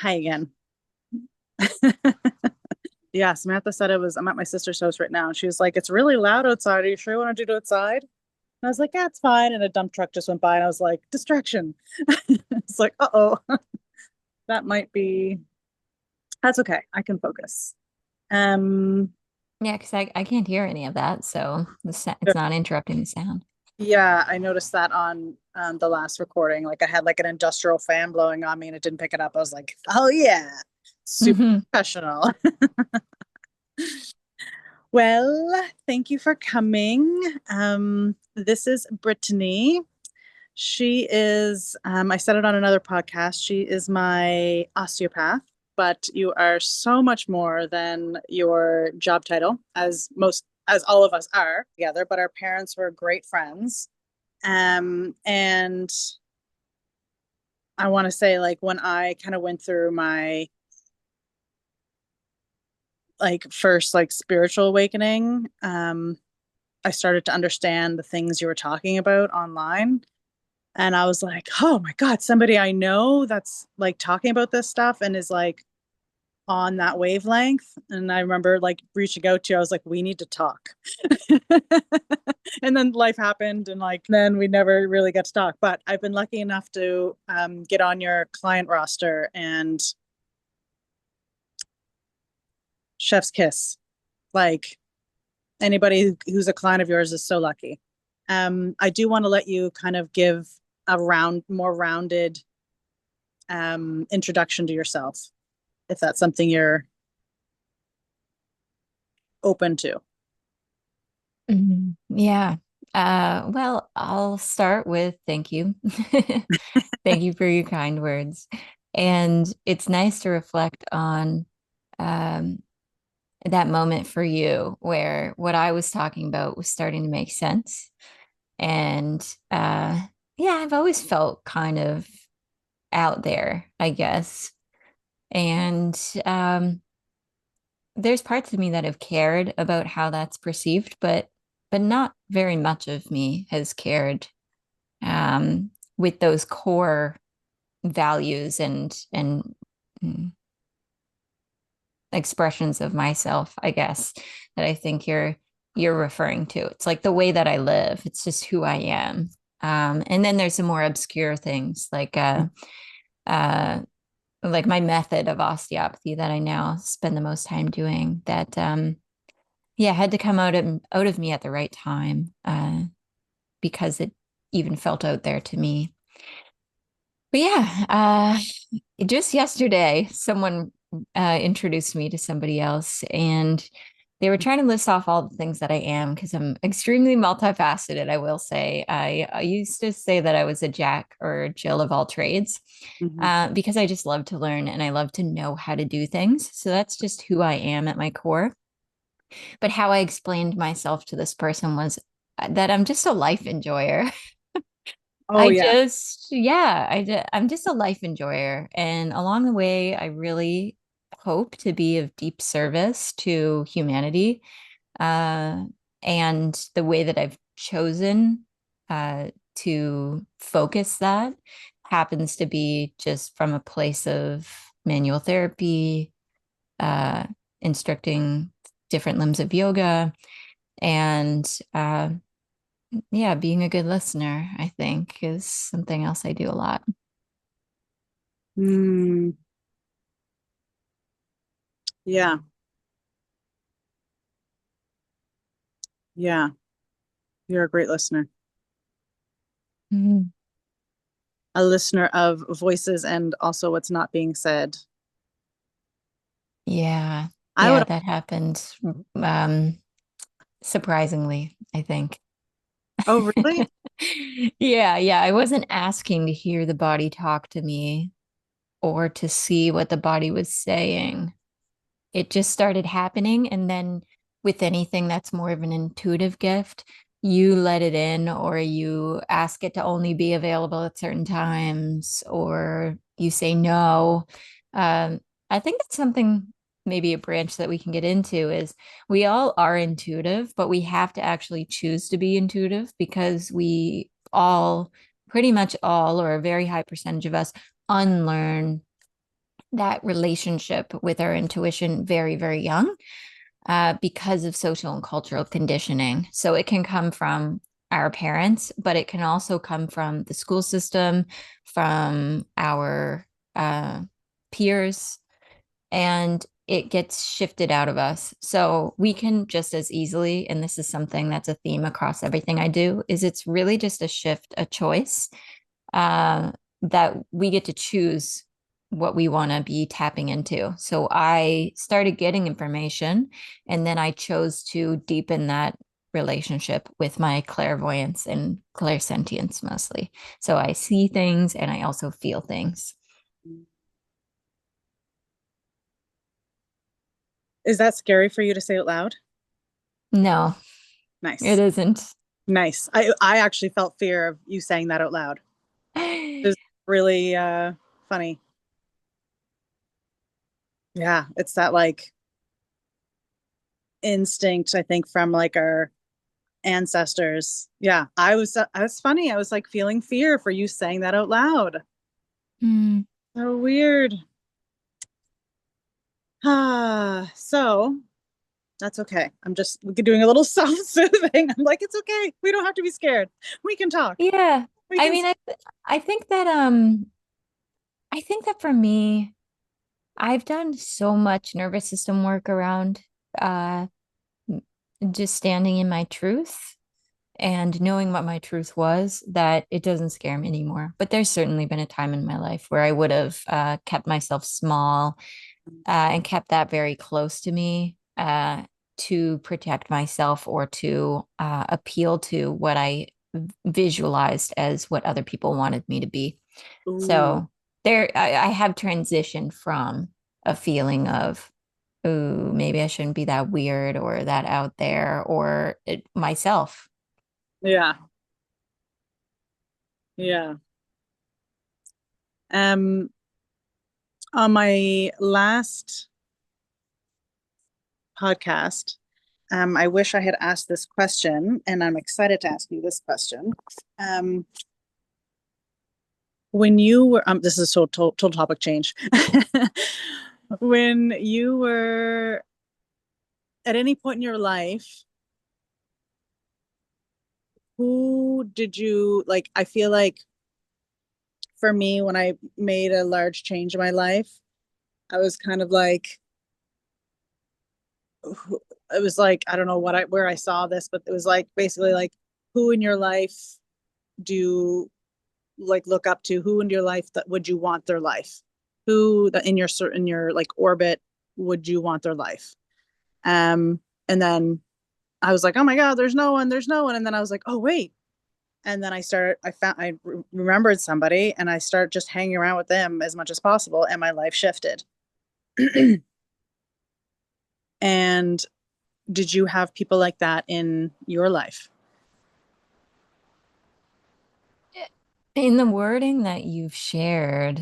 Hi again. Yeah, Samantha said I'm at my sister's house right now. And she was like, it's really loud outside. Are you sure you want to do it outside? And I was like, yeah, it's fine. And a dump truck just went by and I was like, distraction. It's like, uh-oh, that might be, that's okay. I can focus. Um, Yeah, because I can't hear any of that, so it's not interrupting the sound. yeah, I noticed that on the last recording. Like I had like an industrial fan blowing on me and it didn't pick it up. I was like, oh yeah, super Hmm. professional. Well, thank you for coming. This is Brittany. She is, I said it on another podcast, she is my osteopath, but you are so much more than your job title, as all of us are together, but our parents were great friends. And I want to say, like, when I kind of went through my like first like spiritual awakening, I started to understand the things you were talking about online. And I was like, oh my God, somebody I know that's like talking about this stuff and is like on that wavelength. And I remember like reaching out to you. I was like, we need to talk. And then life happened and like then we never really got to talk. But I've been lucky enough to get on your client roster and chef's kiss. Like anybody who's a client of yours is so lucky. I do want to let you kind of give a more rounded introduction to yourself, if that's something you're open to. Yeah. Well, I'll start with thank you. Thank you for your kind words. And it's nice to reflect on um, that moment for you where what I was talking about was starting to make sense. And yeah, I've always felt kind of out there, I guess. And there's parts of me that have cared about how that's perceived, but not very much of me has cared with those core values and mm, expressions of myself, I guess, that I think you're referring to. It's like the way that I live. It's just who I am. And then there's some more obscure things uh, like my method of osteopathy that I now spend the most time doing that yeah, had to come out of me at the right time because it even felt out there to me. But yeah, just yesterday, someone introduced me to somebody else, and they were trying to list off all the things that I am because I'm extremely multifaceted. I will say, I used to say that I was a Jack or Jill of all trades Mm-hmm. because I just love to learn and I love to know how to do things. So that's just who I am at my core. But how I explained myself to this person was that I'm just a life enjoyer. Oh yeah. I'm just a life enjoyer. And along the way, I really hope to be of deep service to humanity. Uh, and the way that I've chosen to focus that happens to be just from a place of manual therapy, uh, instructing different limbs of yoga, and yeah, being a good listener, I think, is something else I do a lot. Mm, yeah. Yeah. You're a great listener. Mhm. A listener of voices and also what's not being said. Yeah. I would, Yeah, that happened surprisingly, I think. oh, really? Yeah. I wasn't asking to hear the body talk to me or to see what the body was saying. It just started happening. And then with anything that's more of an intuitive gift, you let it in or you ask it to only be available at certain times or you say no. Um, I think that's something, maybe a branch that we can get into is we all are intuitive, but we have to actually choose to be intuitive because we all, pretty much all, or a very high percentage of us, unlearn that relationship with our intuition very, very young, because of social and cultural conditioning. So it can come from our parents, but it can also come from the school system, from our peers, and it gets shifted out of us. So we can just as easily, and this is something that's a theme across everything I do, is it's really just a shift, a choice, uh, that we get to choose what we want to be tapping into. So I started getting information, and then I chose to deepen that relationship with my clairvoyance and clairsentience mostly. So I see things and I also feel things. Is that scary for you to say out loud? No, it Nice. isn't. Nice. I actually felt fear of you saying that out loud. It's really funny. Yeah, it's that like instinct, I think, from like our ancestors. Yeah, I was funny. I was like feeling fear for you saying that out loud. Mm, So weird. So that's okay. I'm just doing a little self-soothing. I'm like, it's okay. We don't have to be scared. We can talk. yeah. We I can. mean, I think that I think that for me, I've done so much nervous system work around uh just standing in my truth and knowing what my truth was, that it doesn't scare me anymore. But there's certainly been a time in my life where I would have kept myself small, and kept that very close to me, to protect myself or to appeal to what I visualized as what other people wanted me to be. Ooh, So I have transitioned from a feeling of, ooh, maybe I shouldn't be that weird or that out there or myself. yeah, yeah. Um, on my last podcast, I wish I had asked this question, and I'm excited to ask you this question. Um, when you were, this is total topic change. When you were at any point in your life, who did you like? I feel like for me, when I made a large change in my life, I was kind of like, it was like, I don't know where I saw this, but it was like basically like, who in your life do you like look up to? Who in your life that would you want their life? Who that in your certain your like orbit would you want their life? And then I was like, oh my God, there's no one. And then I was like, oh wait. And then I remembered somebody and I start just hanging around with them as much as possible. And my life shifted. And did you have people like that in your life? In the wording that you've shared,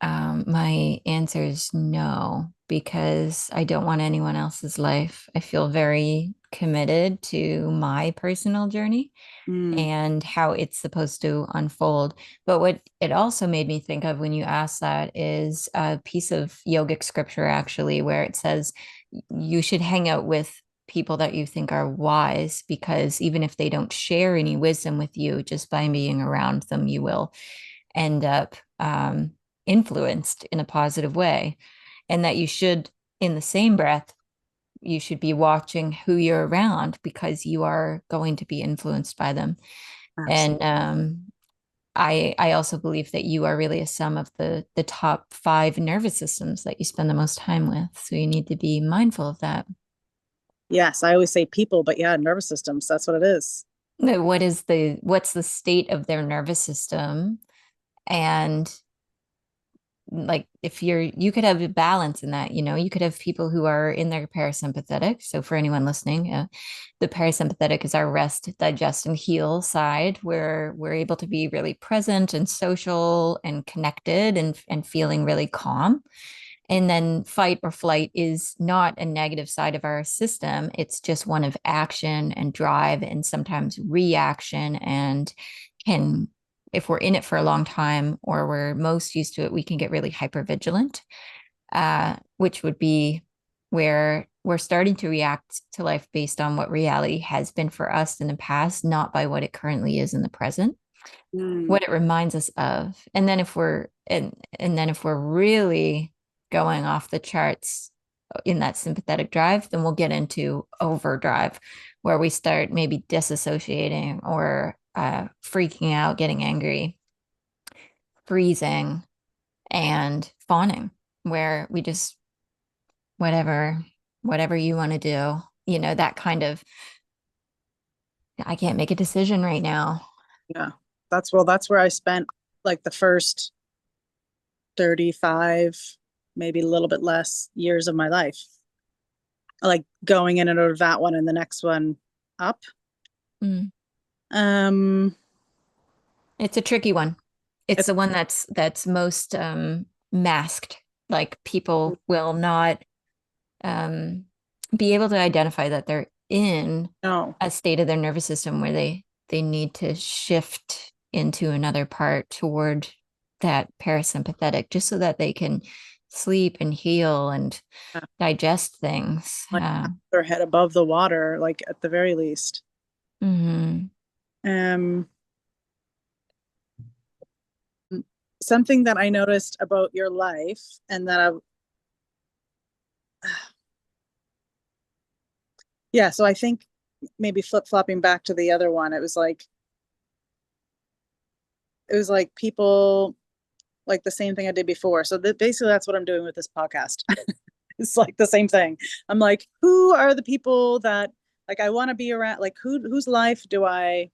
my answer is no, because I don't want anyone else's life. I feel very committed to my personal journey Mm, and how it's supposed to unfold. But what it also made me think of when you asked that is a piece of yogic scripture, actually, where it says you should hang out with people that you think are wise, because even if they don't share any wisdom with you, just by being around them, you will end up influenced in a positive way. And that you should, in the same breath, you should be watching who you're around, because you are going to be influenced by them. And absolutely. I also believe that you are really a sum of the top five nervous systems that you spend the most time with. So you need to be mindful of that. Yes, I always say people, but yeah, nervous systems. That's what it is. What's the state of their nervous system? And like, if you could have a balance in that, you could have people who are in their parasympathetic. So for anyone listening, the parasympathetic is our rest, digest, and heal side, where we're able to be really present and social and connected and feeling really calm. And then fight or flight is not a negative side of our system. It's just one of action and drive and sometimes reaction, and can, if we're in it for a long time or we're most used to it, we can get really hyper vigilant. which would be where we're starting to react to life based on what reality has been for us in the past, not by what it currently is in the present, Mm, what it reminds us of. And then if we're really going off the charts in that sympathetic drive, then we'll get into overdrive, where we start maybe disassociating or freaking out, getting angry, freezing, and fawning, where we just whatever you want to do, that kind of, I can't make a decision right now. yeah. That's where I spent like the first 35, maybe a little bit less years of my life. Like going in and out of that one and the next one up. Mm. Um, It's a tricky one. It's it's the one that's most masked. Like people will not um, be able to identify that they're in no, a state of their nervous system where they need to shift into another part toward that parasympathetic, just so that they can sleep and heal and yeah, digest things. like their head above the water, like at the very least. Mhm. Um, Something that I noticed about your life and that yeah, so I think maybe flip-flopping back to the other one, it was like people like the same thing I did before. So basically that's what I'm doing with this podcast. It's like the same thing. I'm like, who are the people that like I want to be around? Like whose life do I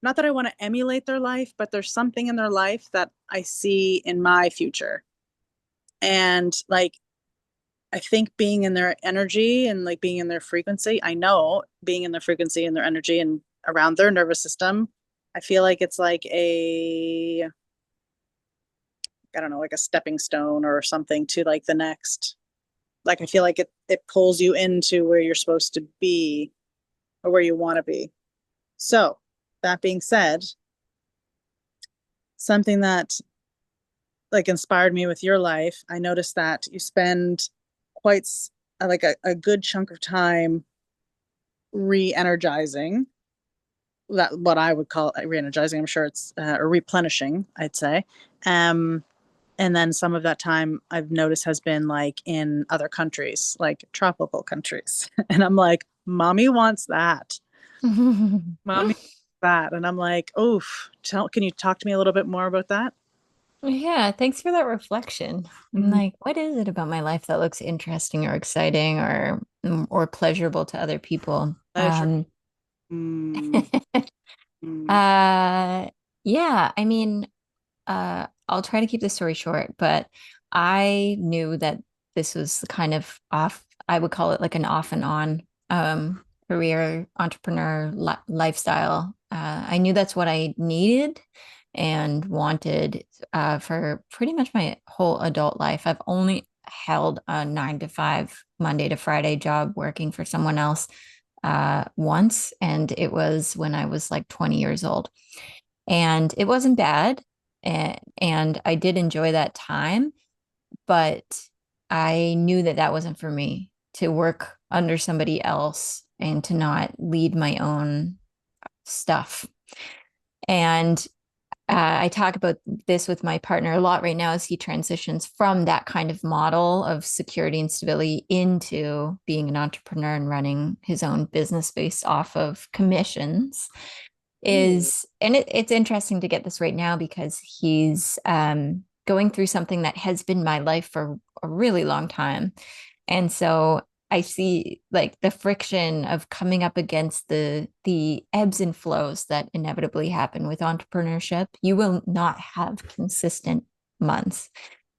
not that I want to emulate their life, but there's something in their life that I see in my future. And like I think being in their energy and like being in their frequency, I know being in their frequency and their energy and around their nervous system, I feel like it's like I don't know, like a stepping stone or something to like the next. Like I feel like it pulls you into where you're supposed to be or where you want to be. So that being said, something that like inspired me with your life, I noticed that you spend quite like a good chunk of time re-energizing that what I would call re-energizing. I'm sure it's or replenishing, I'd say. Um, and then some of that time I've noticed has been like in other countries, like tropical countries. And I'm like, mommy wants that. Mommy wants that. And I'm like, oof, can you talk to me a little bit more about that? Yeah, thanks for that reflection. I'm Mm, like, what is it about my life that looks interesting or exciting or pleasurable to other people? pleasure. Mm, mm, uh yeah, I mean, I'll try to keep the story short, but I knew that this was the kind of off, I would call it like an off and on career entrepreneur lifestyle. I knew that's what I needed and wanted for pretty much my whole adult life. I've only held a 9 to 5 Monday to Friday job working for someone else once, and it was when I was like 20 years old. And it wasn't bad. And I did enjoy that time, but I knew that that wasn't for me to work under somebody else and to not lead my own stuff. And I talk about this with my partner a lot right now as he transitions from that kind of model of security and stability into being an entrepreneur and running his own business based off of commissions. ooh, It's interesting to get this right now because he's going through something that has been my life for a really long time. And so I see like the friction of coming up against the ebbs and flows that inevitably happen with entrepreneurship. You will not have consistent months.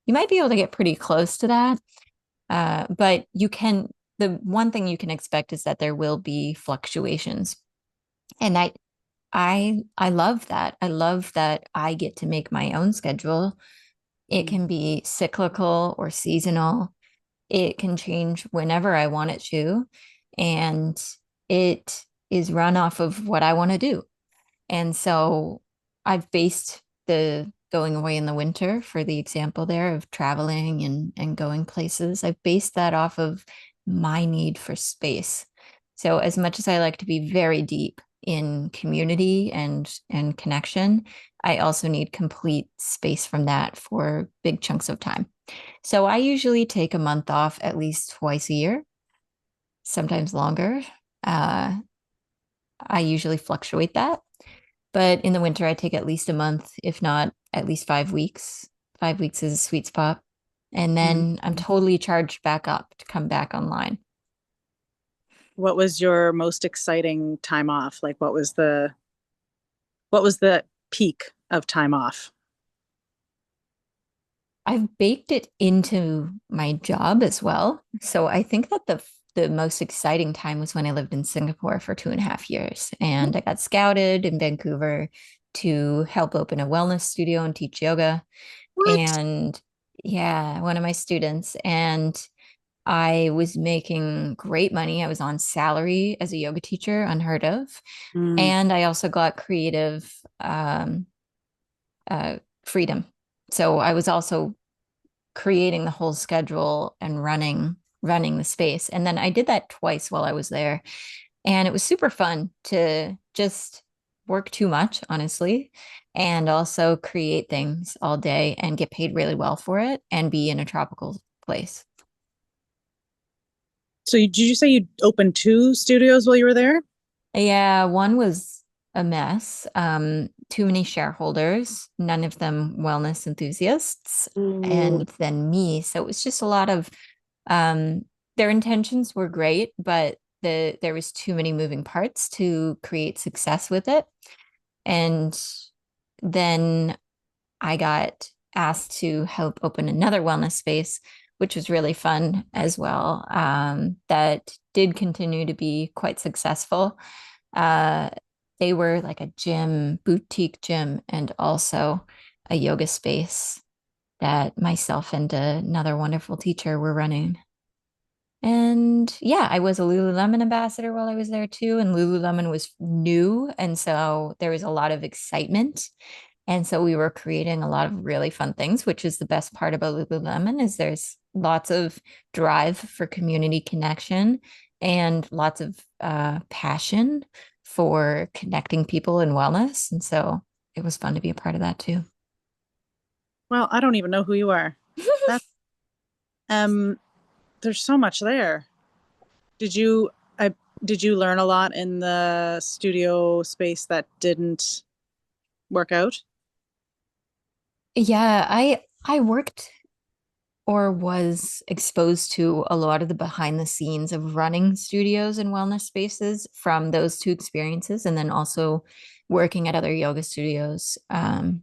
You might be able to get pretty close to that, but you can. The one thing you can expect is that there will be fluctuations, and I love that. I love that I get to make my own schedule. It mm, can be cyclical or seasonal. It can change whenever I want it to. And it is run off of what I want to do. And so I've based going away in the winter for the example there of traveling and going places. I've based that off of my need for space. So as much as I like to be very deep in community and connection, I also need complete space from that for big chunks of time. So I usually take a month off at least twice a year, sometimes longer. Uh, I usually fluctuate that. But in the winter, I take at least a month, if not at least 5 weeks. 5 weeks is a sweet spot. And Mm. then I'm totally charged back up to come back online. What was your most exciting time off? Like what was the peak of time off? I've baked it into my job as well. So I think that the most exciting time was when I lived in Singapore for 2.5 years. And I got scouted in Vancouver to help open a wellness studio and teach yoga. What? And yeah, one of my students. And I was making great money. I was on salary as a yoga teacher, unheard of. Mm. And I also got creative uh, freedom. So I was also creating the whole schedule and running the space. And then I did that twice while I was there. And it was super fun to just work too much, honestly, and also create things all day and get paid really well for it and be in a tropical place. So did you say you opened two studios while you were there? Yeah, one was a mess. Too many shareholders, none of them wellness enthusiasts, Ooh. and then me. So it was just a lot of um their intentions were great, but there was too many moving parts to create success with it. And then I got asked to help open another wellness space, which was really fun as well. That did continue to be quite successful. Uh, they were like a gym, boutique gym, and also a yoga space that myself and another wonderful teacher were running. And yeah, I was a Lululemon ambassador while I was there too. And Lululemon was new. And so there was a lot of excitement. And so we were creating a lot of really fun things, which is the best part about Lululemon is there's lots of drive for community connection and lots of passion for connecting people and wellness. And so it was fun to be a part of that too. Well, I don't even know who you are. That um there's so much there. Did you I did you learn a lot in the studio space that didn't work out? Yeah, I worked or was exposed to a lot of the behind the scenes of running studios and wellness spaces from those two experiences, and then also working at other yoga studios and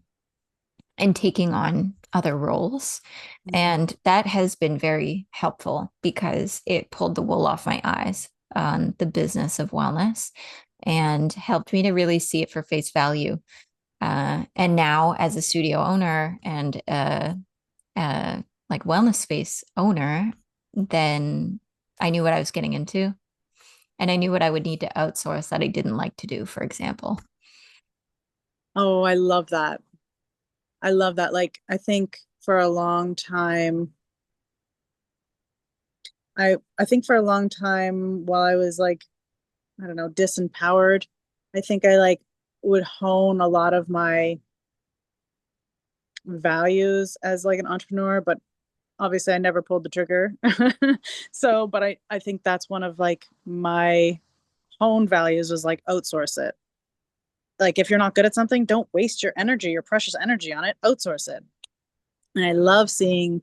taking on other roles. Mm. And that has been very helpful because it pulled the wool off my eyes on the business of wellness and helped me to really see it for face value. And now, as a studio owner and like wellness space owner, then I knew what I was getting into and I knew what I would need to outsource that I didn't like to do, for example. Oh, I love that. I love that. Like, I think for a long time, I think for a long time while I was like, I don't know, disempowered, I think I like would hone a lot of my values as like an entrepreneur, but obviously I never pulled the trigger. So, but I think that's one of like my own values was like outsource it. Like if you're not good at something, don't waste your energy, your precious energy on it. Outsource it. And I love seeing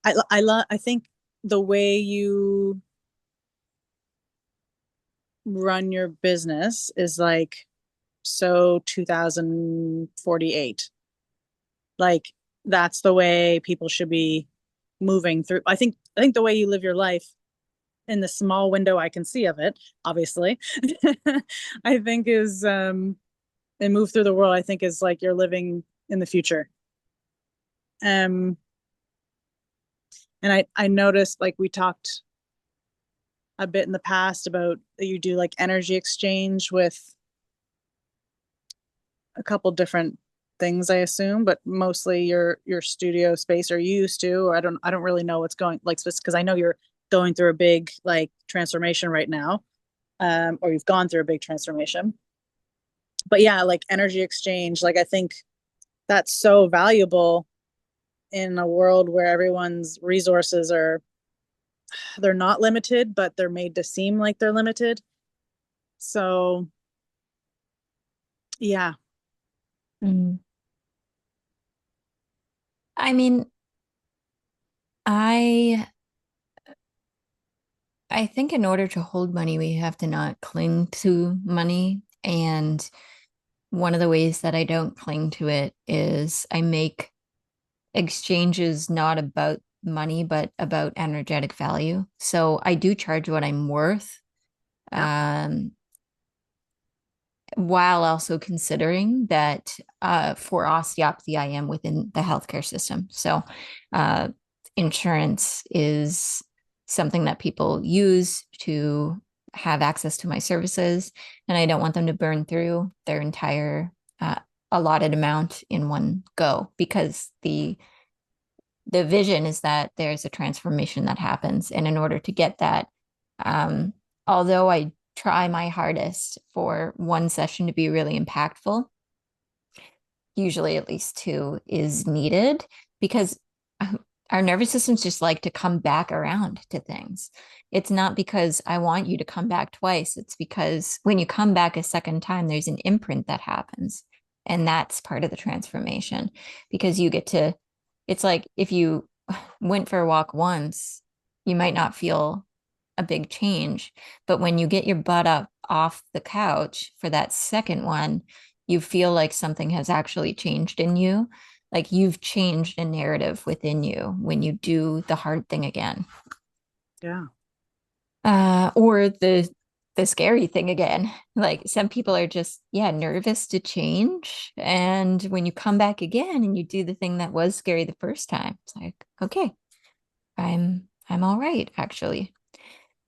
I think the way you run your business is like so 2048. Like that's the way people should be moving through. I think the way you live your life in the small window I can see of it, obviously, I think is and move through the world, I think is like you're living in the future. Um and I noticed like we talked a bit in the past about you do like energy exchange with a couple different things, I assume, but mostly your studio space, or you used to, or I don't really know what's going like, because I know you're going through a big like transformation right now, or you've gone through a big transformation. But yeah, like energy exchange, like I think that's so valuable in a world where everyone's resources are, they're not limited, but they're made to seem like they're limited. So yeah. Mm. I mean, I I think in order to hold money, we have to not cling to money. And one of the ways that I don't cling to it is I make exchanges not about money, but about energetic value. So I do charge what I'm worth, Yeah. um, while also considering that for osteopathy, I am within the healthcare system. So uh, insurance is something that people use to have access to my services, and I don't want them to burn through their entire allotted amount in one go, because the vision is that there's a transformation that happens. And in order to get that, um, although I try my hardest for one session to be really impactful, usually at least two is needed, because our nervous systems just like to come back around to things. It's not because I want you to come back twice. It's because when you come back a second time, there's an imprint that happens. And that's part of the transformation, because you get to, it's like if you went for a walk once, you might not feel a big change. But when you get your butt up off the couch for that second one, you feel like something has actually changed in you. Like you've changed a narrative within you when you do the hard thing again. Yeah. Or the scary thing again. Like some people are just, yeah, nervous to change. And when you come back again and you do the thing that was scary the first time, it's like, okay, I'm all right, actually.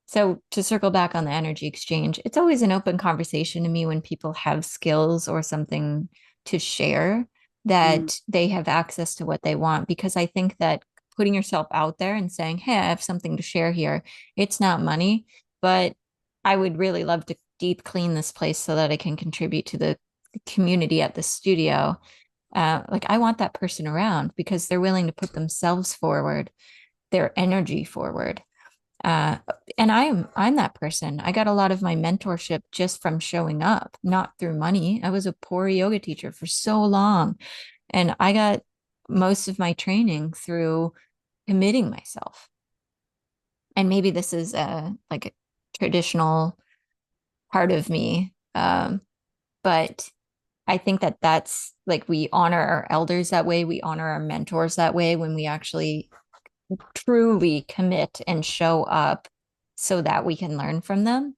So to circle back on the energy exchange, it's always an open conversation to me when people have skills or something to share, Mm, that they have access to what they want. Because I think that putting yourself out there and saying, hey, I have something to share here, it's not money, but I would really love to deep clean this place so that I can contribute to the community at the studio. Like I want that person around because they're willing to put themselves forward, their energy forward. Uh, and I'm that person. I got a lot of my mentorship just from showing up, not through money. I was a poor yoga teacher for so long, and I got most of my training through committing myself. And maybe this is like a traditional part of me, but I think that that's like we honor our elders that way. We honor our mentors that way when we actually truly commit and show up so that we can learn from them.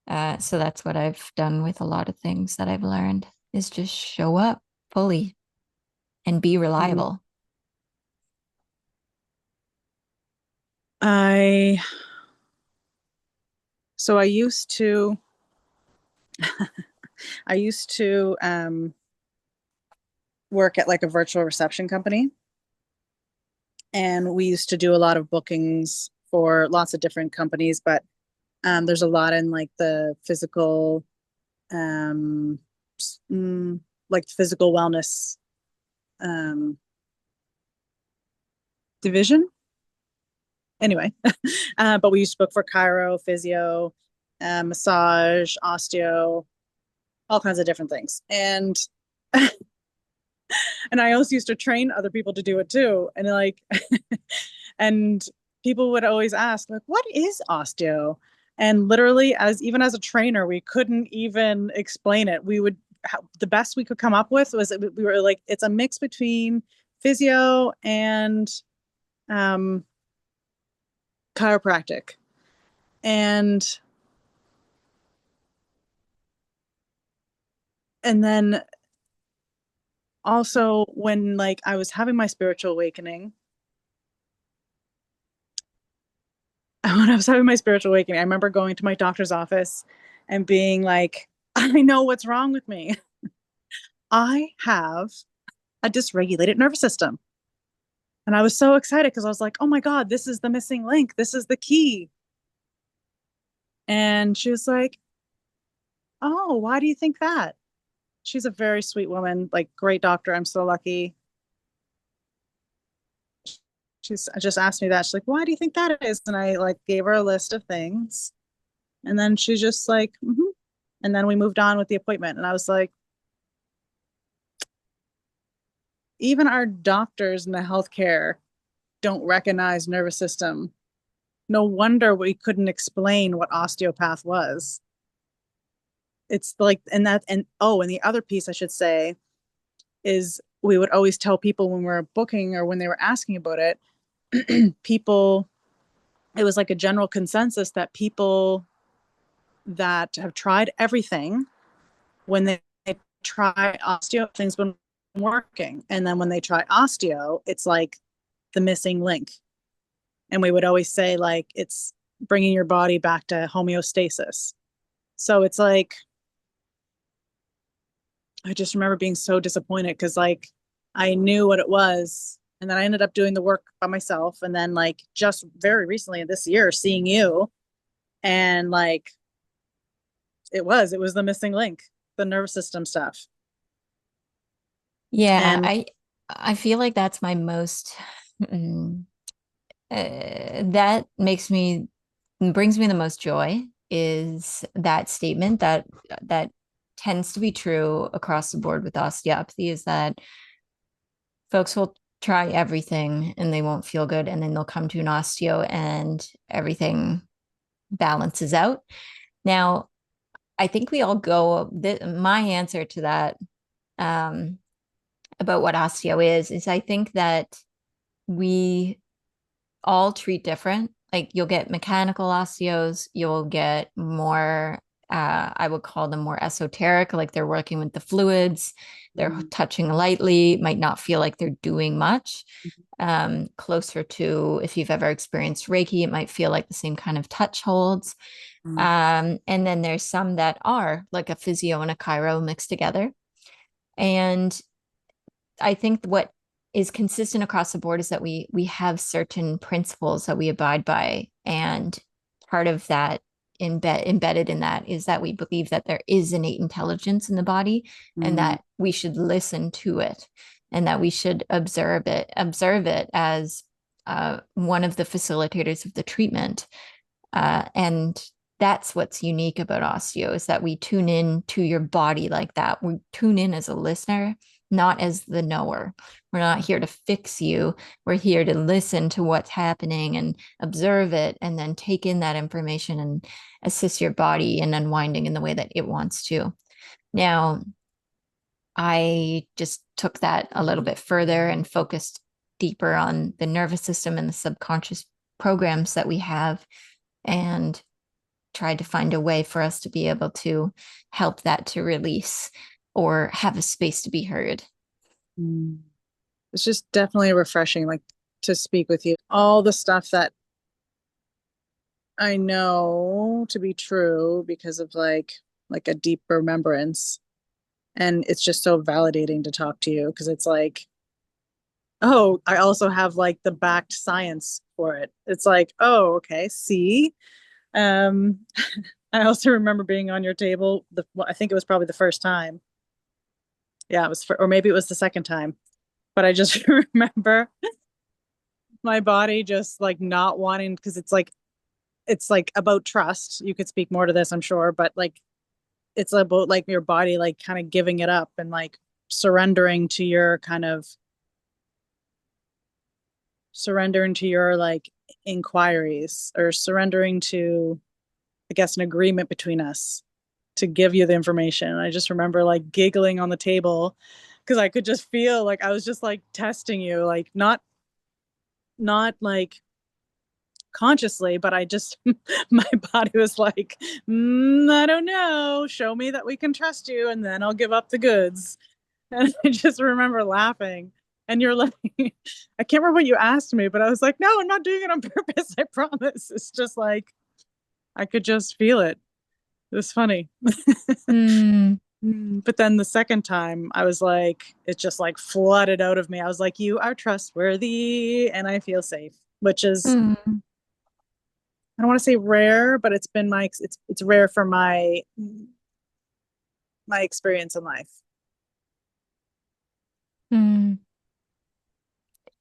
So that's what I've done with a lot of things that I've learned, is just show up fully and be mm. reliable. I so I used to work at like a virtual reception company, and we used to do a lot of bookings for lots of different companies, but there's a lot in like the physical um like physical wellness um division. Anyway, but we used to book for chiro, physio, massage, osteo, all kinds of different things. And I also used to train other people to do it too. And like, and people would always ask, like, what is osteo? And literally, as even as a trainer, we couldn't even explain it. We would, the best we could come up with was we were like, it's a mix between physio and um, chiropractic. And then also when like I was having my spiritual awakening, when I was having my spiritual awakening, I remember going to my doctor's office and being like, I know what's wrong with me. I have a dysregulated nervous system. And I was so excited because I was like, oh my God, this is the missing link. This is the key. And she was like, oh, why do you think that? She's a very sweet woman, like great doctor. I'm so lucky. She's just asked me that. She's like, why do you think that is? And I like gave her a list of things. And then she's just like, mm-hmm. And then we moved on with the appointment. And I was like, even our doctors in the healthcare don't recognize nervous system. No wonder we couldn't explain what osteopath was. It's like, and that, and oh, and the other piece I should say is we would always tell people when we were booking or when they were asking about it, people, it was like a general consensus that people that have tried everything, when they try osteo, things been working. And then when they try osteo, it's like the missing link. And we would always say, like, it's bringing your body back to homeostasis. So it's like, I just remember being so disappointed because, like, I knew what it was. And then I ended up doing the work by myself. And then, like, just very recently this year, seeing you, and like, it was the missing link, the nervous system stuff. Yeah, And I feel like that's my most that makes me brings me the most joy is that statement that tends to be true across the board with osteopathy is that folks will try everything and they won't feel good and then they'll come to an osteo and everything balances out. Now, I think we all go my answer to that um, about what osteo is I think that we all treat different. Like you'll get mechanical osteos, you'll get more, I would call them more esoteric, like they're working with the fluids, they're touching lightly, might not feel like they're doing much. Closer to if you've ever experienced Reiki, it might feel like the same kind of touch holds. And then there's some that are like a physio and a chiro mixed together. And I think what is consistent across the board is that we have certain principles that we abide by, and part of that embedded in that is that we believe that there is innate intelligence in the body, and that we should listen to it, and that we should observe it as one of the facilitators of the treatment, and that's what's unique about osteo is that we tune in to your body like that. We tune in as a listener, not as the knower. We're not here to fix you. We're here to listen to what's happening and observe it and then take in that information and assist your body in unwinding in the way that it wants to. Now, I just took that a little bit further and focused deeper on the nervous system and the subconscious programs that we have, and tried to find a way for us to be able to help that to release or have a space to be heard. It's just definitely refreshing, like, to speak with you. All the stuff that I know to be true because of like a deep remembrance. And it's just so validating to talk to you because it's like, oh, I also have like the backed science for it. It's like, oh, okay, see. Um, I also remember being on your table. I think it was probably the first time. Yeah, it was, or maybe it was the second time. But I just remember my body just like not wanting, because it's like about trust. You could speak more to this, I'm sure, but like it's about like your body like kind of giving it up and like surrendering to your kind of surrendering to your like inquiries, or surrendering to, I guess, an agreement between us to give you the information. And I just remember like giggling on the table because I could just feel like I was just like testing you, like not like consciously, but I just my body was like, I don't know, show me that we can trust you and then I'll give up the goods. And I just remember laughing. And you're like, I can't remember what you asked me, but I was like, no, I'm not doing it on purpose, I promise. It's just like I could just feel it. It was funny. Mm. But then the second time, I was like, it just like flooded out of me. I was like, you are trustworthy and I feel safe, which is, Mm, I don't want to say rare, but it's rare for my experience in life. mm.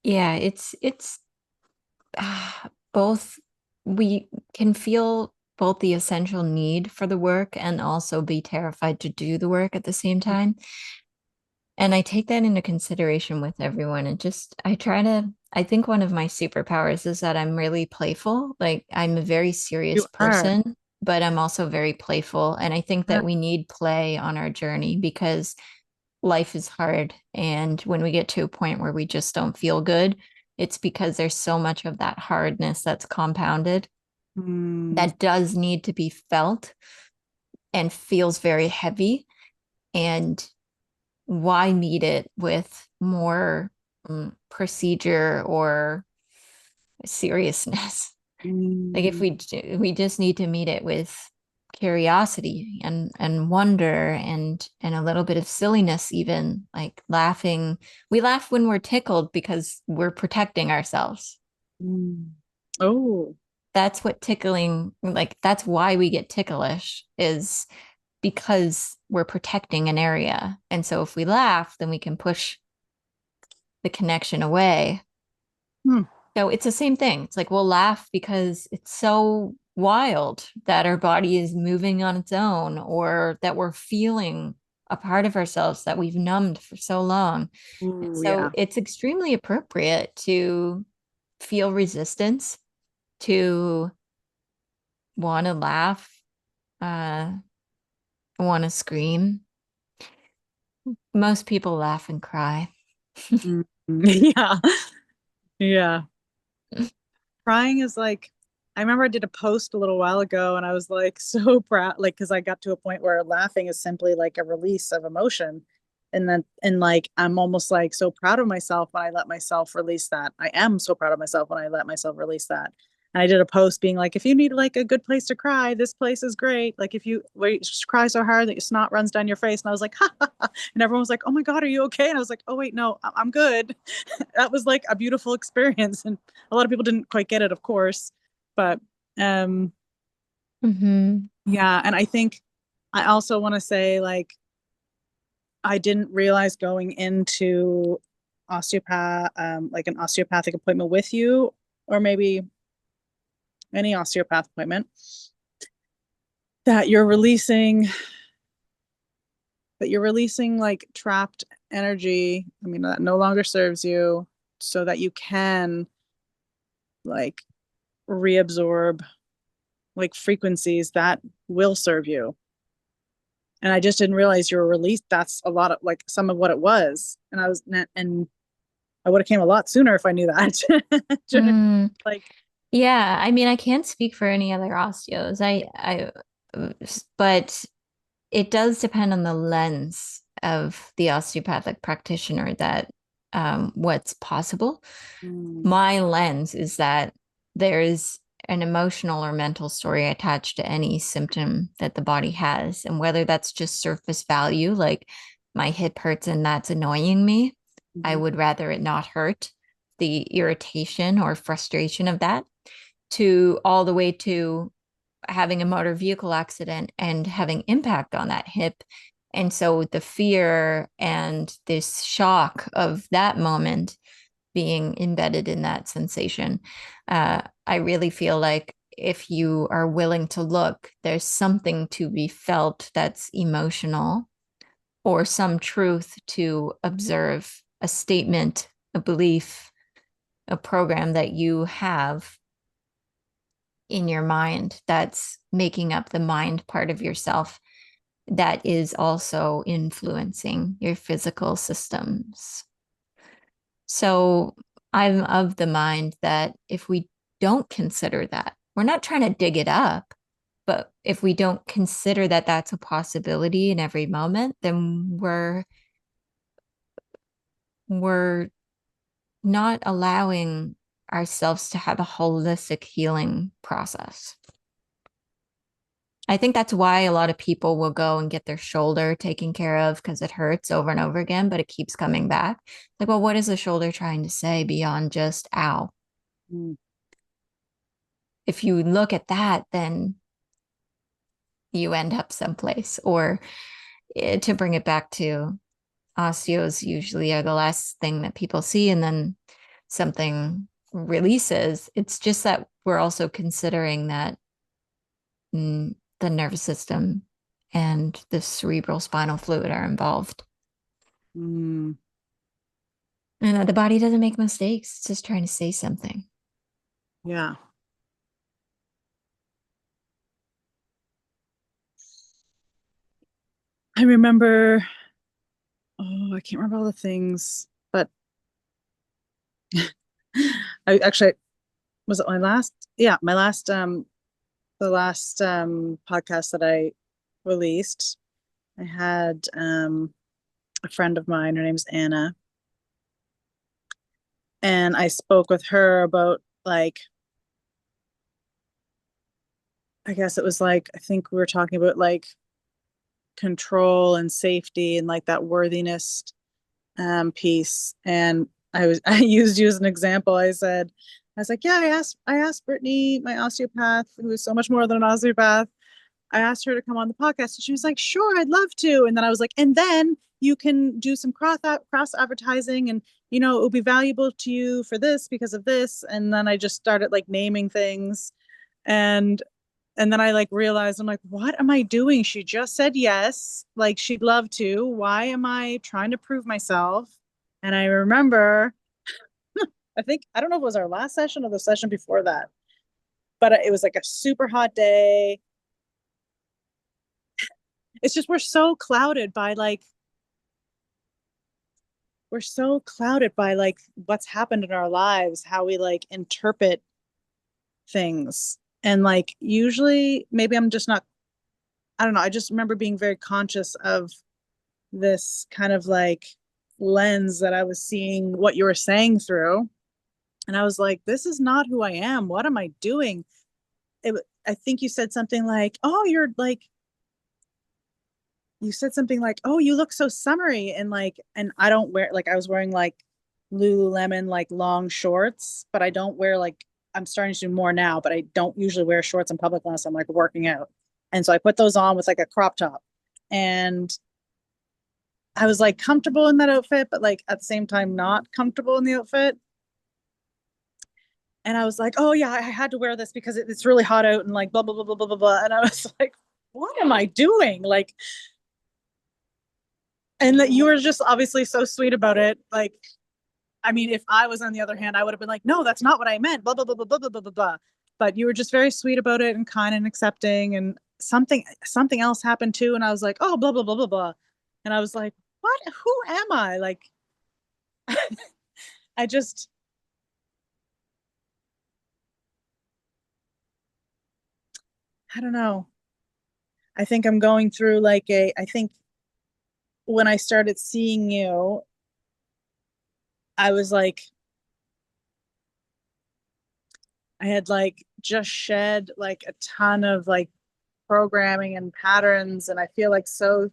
Yeah, it's both. We can feel both the essential need for the work and also be terrified to do the work at the same time. And I take that into consideration with everyone. And just, I think one of my superpowers is that I'm really playful. Like, I'm a very serious You are. person, but I'm also very playful. And I think that we need play on our journey because life is hard. And when we get to a point where we just don't feel good, it's because there's so much of that hardness that's compounded Mm, that does need to be felt and feels very heavy. And why meet it with more procedure or seriousness? Like if mm, we just need to meet it with curiosity and wonder and a little bit of silliness, even like laughing. We laugh when we're tickled because we're protecting ourselves. mm. Oh. That's what tickling, like that's why we get ticklish, is because we're protecting an area. And so if we laugh, then we can push the connection away. Hmm. So it's the same thing. It's like we'll laugh because it's so wild that our body is moving on its own or that we're feeling a part of ourselves that we've numbed for so long. And Ooh, so yeah. it's extremely appropriate to feel resistance, to want to laugh, uh, want to scream. Most people laugh and cry. Mm, yeah. Yeah. Crying is like, I remember I did a post a little while ago and I was like so proud, like, because I got to a point where laughing is simply like a release of emotion. And like, I'm almost like so proud of myself when I let myself release that. I am so proud of myself when I let myself release that. And I did a post being like, if you need like a good place to cry, this place is great. Like, if you where you cry so hard that your snot runs down your face. And I was like, ha, ha, ha. And everyone was like, oh my God, are you okay? And I was like, oh, wait, no, I'm good. That was like a beautiful experience. And a lot of people didn't quite get it, of course, but um Mm-hmm. yeah. And I think I also want to say, like, I didn't realize going into osteopath like an osteopathic appointment with you, or maybe any osteopath appointment, that you're releasing like trapped energy, I mean, that no longer serves you, so that you can like reabsorb like frequencies that will serve you. And I just didn't realize you were released. That's a lot of like some of what it was. And I would have came a lot sooner if I knew that. Mm. Like, Yeah, I mean, I can't speak for any other osteos. But it does depend on the lens of the osteopathic practitioner that what's possible. mm, My lens is that there's an emotional or mental story attached to any symptom that the body has, and whether that's just surface value, like my hip hurts and that's annoying me, I mhm, would rather it not hurt, the irritation or frustration of that, to all the way to having a motor vehicle accident and having impact on that hip. And so the fear and this shock of that moment being embedded in that sensation. I really feel like if you are willing to look, there's something to be felt that's emotional or some truth to observe, a statement, a belief, a program that you have in your mind that's making up the mind part of yourself that is also influencing your physical systems. So I'm of the mind that if we don't consider that, we're not trying to dig it up, but if we don't consider that that's a possibility in every moment, then we're not allowing ourselves to have a holistic healing process. I think that's why a lot of people will go and get their shoulder taken care of because it hurts over and over again, but it keeps coming back. Like, well, what is the shoulder trying to say beyond just ow? Mm. If you look at that, then you end up someplace. Or to bring it back to osteos, usually are the last thing that people see, and then something releases. It's just that we're also considering that the nervous system and the cerebral spinal fluid are involved. Mm. And the body doesn't make mistakes. It's just trying to say something. Yeah. I remember, oh, I can't remember all the things, but I actually was it my last, yeah, my last the last podcast that I released. I had a friend of mine, her name's Anna, and I spoke with her about like I guess it was like I think we were talking about like control and safety and like that worthiness piece. And I used you as an example. I was like, yeah, I asked Brittanie, my osteopath, who is so much more than an osteopath. I asked her to come on the podcast, and she was like, sure, I'd love to. And then I was like, and then you can do some cross advertising, and it will be valuable to you for this because of this. And then I just started like naming things, and and then I like realized I'm like, what am I doing? She just said yes, like she'd love to. Why am I trying to prove myself? And I remember, I think I don't know if it was our last session or the session before that, but it was like a super hot day. It's just we're so clouded by like what's happened in our lives, how we like interpret things. And like usually maybe I'm just not, I don't know, I just remember being very conscious of this kind of like lens that I was seeing what you were saying through. And I was like, this is not who I am. What am I doing? I think you said something like, oh, you said something like, oh, you look so summery. And I don't wear, like, I was wearing like Lululemon, like long shorts, but I don't wear like, I'm starting to do more now, but I don't usually wear shorts in public unless I'm like working out. And so I put those on with like a crop top. And I was like comfortable in that outfit, but like at the same time, not comfortable in the outfit. And I was like, oh yeah, I had to wear this because it's really hot out and like blah, blah, blah, blah, blah, blah, blah. And I was like, what am I doing? Like, and that you were just obviously so sweet about it. Like, I mean, if I was on the other hand, I would have been like, no, that's not what I meant, blah, blah, blah, blah, blah, blah, blah, blah, blah. But you were just very sweet about it and kind and accepting. And something else happened too. And I was like, oh, blah, blah, blah, blah, blah. And I was like, what? Who am I? Like, I just, I don't know. I think I'm going through I think when I started seeing you, I was like, I had like just shed like a ton of like programming and patterns. And I feel like so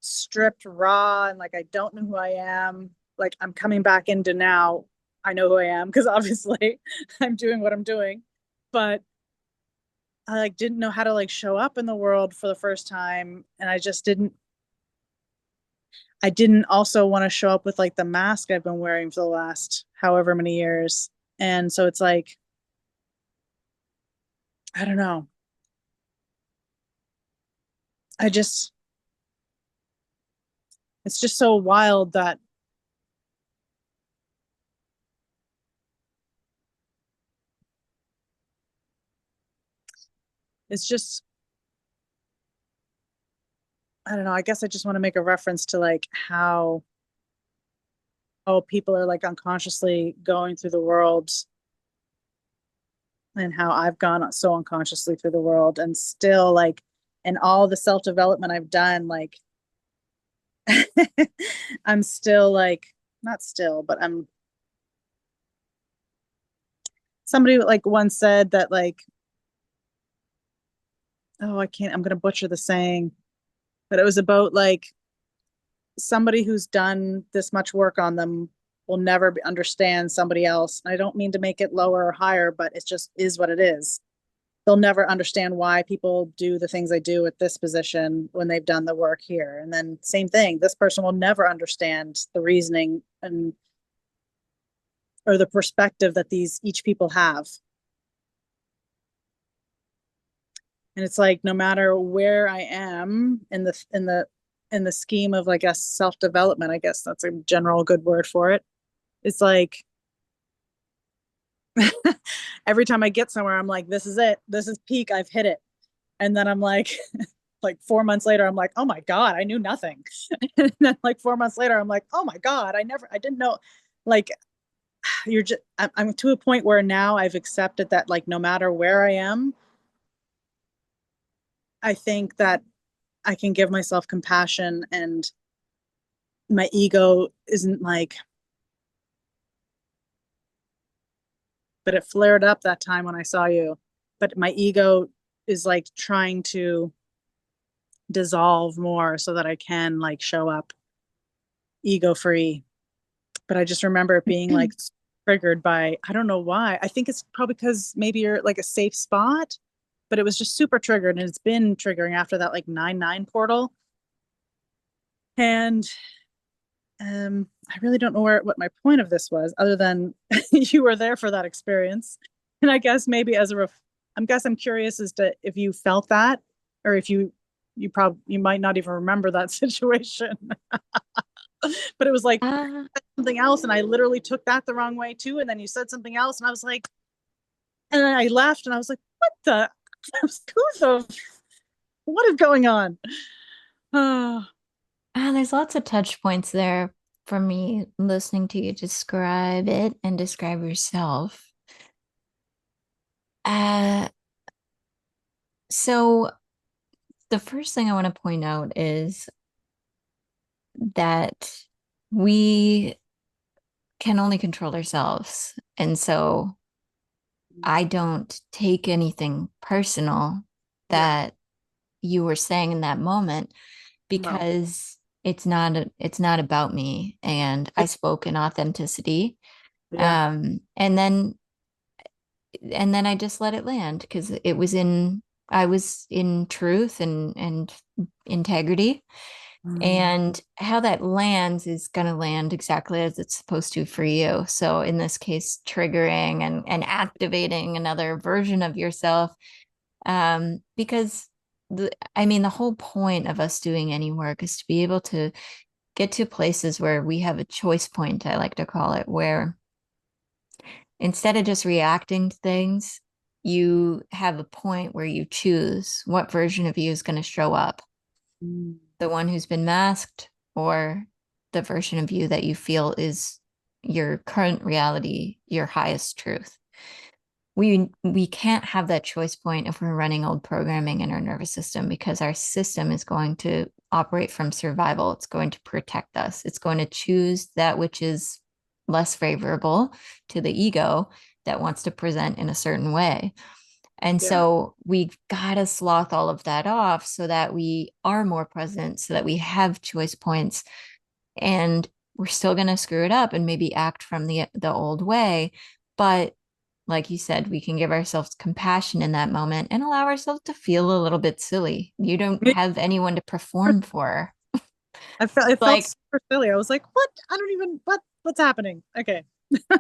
stripped raw and like I don't know who I am. Like I'm coming back into now. I know who I am because obviously I'm doing what I'm doing. But I like didn't know how to like show up in the world for the first time. And I didn't also want to show up with like the mask I've been wearing for the last however many years. And so it's like, I don't know. I just, it's just so wild that it's just, I don't know. I guess I just want to make a reference to like how, oh, people are like unconsciously going through the world and how I've gone so unconsciously through the world and still like, and all the self development I've done, like, I'm still like, not still, but somebody like once said that like oh, I'm going to butcher the saying, but it was about like somebody who's done this much work on them will never understand somebody else. I don't mean to make it lower or higher, but it just is what it is. They'll never understand why people do the things they do at this position when they've done the work here. And then same thing, this person will never understand the reasoning and or the perspective that these each people have. And it's like no matter where I am in the scheme of, I guess, self-development, I guess that's a general good word for it. It's like every time I get somewhere, I'm like, this is it. This is peak. I've hit it. And then I'm like 4 months later, I'm like, oh my God, I knew nothing. And then like 4 months later, I'm like, oh my God, I didn't know. Like I'm to a point where now I've accepted that like no matter where I am, I think that I can give myself compassion and my ego isn't like, but it flared up that time when I saw you. But my ego is like trying to dissolve more so that I can like show up ego free. But I just remember it being like triggered by, I don't know why. I think it's probably because maybe you're like a safe spot, but it was just super triggered and it's been triggering after that like 9/9 portal. And I really don't know what my point of this was, other than you were there for that experience. And I guess maybe I'm curious as to if you felt that, or if you might not even remember that situation. But it was like Uh, something else, and I literally took that the wrong way too. And then you said something else, and I was like, and then I left, and I was like, what the? What is going on? Oh, there's lots of touch points there for me listening to you describe it and describe yourself. Uh, so the first thing I want to point out is that we can only control ourselves. And so I don't take anything personal yeah, that you were saying in that moment no, because it's not about me and I it's spoke in authenticity. yeah. Um and then and then I just let it land because I was in truth and integrity. Mm, And how that lands is going to land exactly as it's supposed to for you. So in this case, triggering and activating another version of yourself. Because I mean, the whole point of us doing any work is to be able to get to places where we have a choice point, I like to call it, where instead of just reacting to things, you have a point where you choose what version of you is going to show up, mm, the one who's been masked or the version of you that you feel is your current reality, your highest truth. We can't have that choice point if we're running old programming in our nervous system because our system is going to operate from survival. It's going to protect us. It's going to choose that which is less favorable to the ego that wants to present in a certain way. And yeah. so we got to sloth all of that off so that we are more present, so that we have choice points, and we're still going to screw it up and maybe act from the old way. But like you said, we can give ourselves compassion in that moment and allow ourselves to feel a little bit silly. You don't have anyone to perform for. It felt Like, super silly. I was like, what? I don't even what's happening? Okay.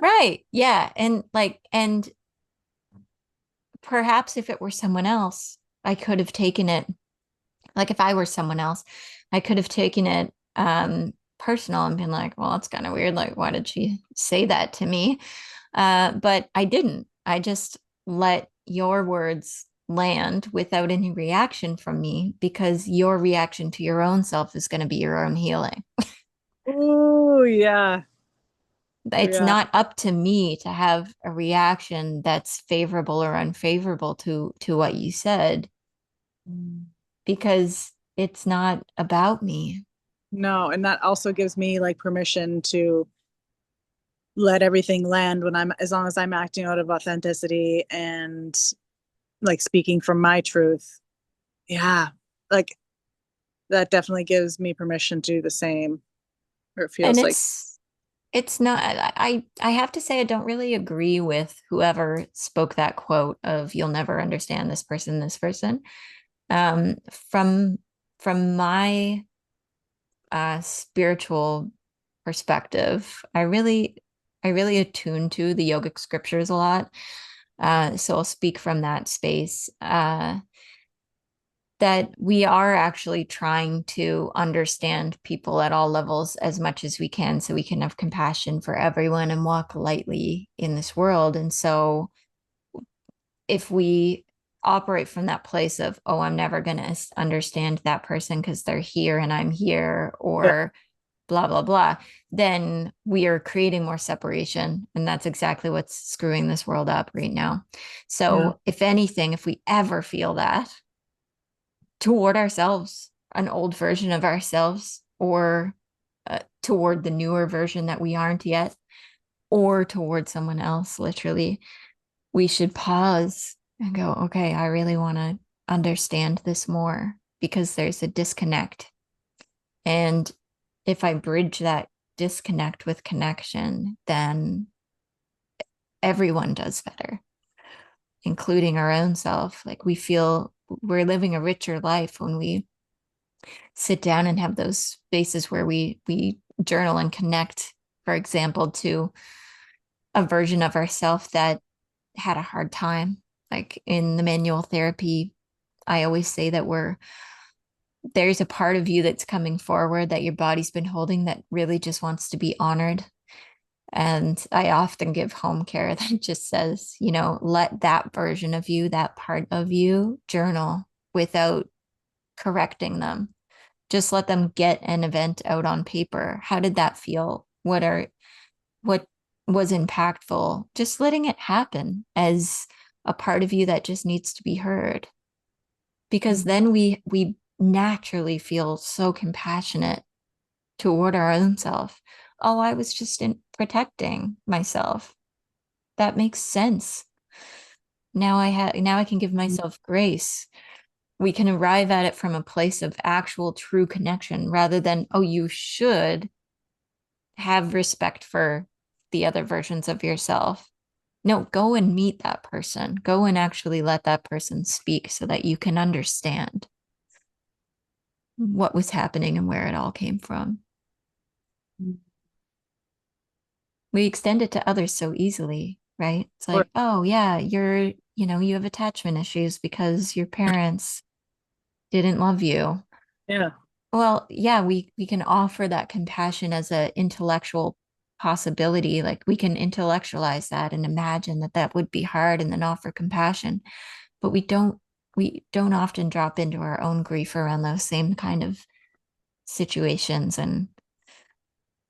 right. Yeah. And perhaps if it were someone else, I could have taken it, like if I were someone else, I could have taken it personal and been like, well, it's kind of weird. Like, why did she say that to me? But I didn't. I just let your words land without any reaction from me because your reaction to your own self is going to be your own healing. Oh yeah. It's Yeah. not up to me to have a reaction that's favorable or unfavorable to what you said Mm. because it's not about me. No, and that also gives me like permission to let everything land when I'm as long as I'm acting out of authenticity and like speaking from my truth. Yeah. Like that definitely gives me permission to do the same. Or it And feels like, it's not, I have to say I don't really agree with whoever spoke that quote of you'll never understand this person. Um, from from my spiritual perspective, I really attune to the yogic scriptures a lot. So I'll speak from that space. That we are actually trying to understand people at all levels as much as we can so we can have compassion for everyone and walk lightly in this world. And so if we operate from that place of, oh, I'm never going to understand that person because they're here and I'm here, yeah, or blah, blah, blah, then we are creating more separation. And that's exactly what's screwing this world up right now. yeah. So, if anything, if we ever feel that toward ourselves, an old version of ourselves, or toward the newer version that we aren't yet, or toward someone else, literally, we should pause and go, okay, I really want to understand this more because there's a disconnect. And if I bridge that disconnect with connection, then everyone does better, including our own self. Like we feel we're living a richer life when we sit down and have those spaces where we journal and connect, for example, to a version of ourself that had a hard time. Like in the manual therapy, I always say that there's a part of you that's coming forward that your body's been holding that really just wants to be honored. And I often give home care that just says, let that version of you, that part of you, journal without correcting them. Just let them get an event out on paper. How did that feel? What was impactful? Just letting it happen as a part of you that just needs to be heard. Because Mhm. then we naturally feel so compassionate toward our own self. Oh, I was just in protecting myself. That makes sense. Now I can give myself grace. We can arrive at it from a place of actual true connection rather than, oh, you should have respect for the other versions of yourself. No, go and meet that person. Go and actually let that person speak so that you can understand what was happening and where it all came from. We extend it to others so easily, right? It's Or like, oh, yeah, you have attachment issues because your parents didn't love you. yeah. Well, yeah, we can offer that compassion as an intellectual possibility. Like we can intellectualize that and imagine that that would be hard and then offer compassion. But we don't often drop into our own grief around those same kind of situations, and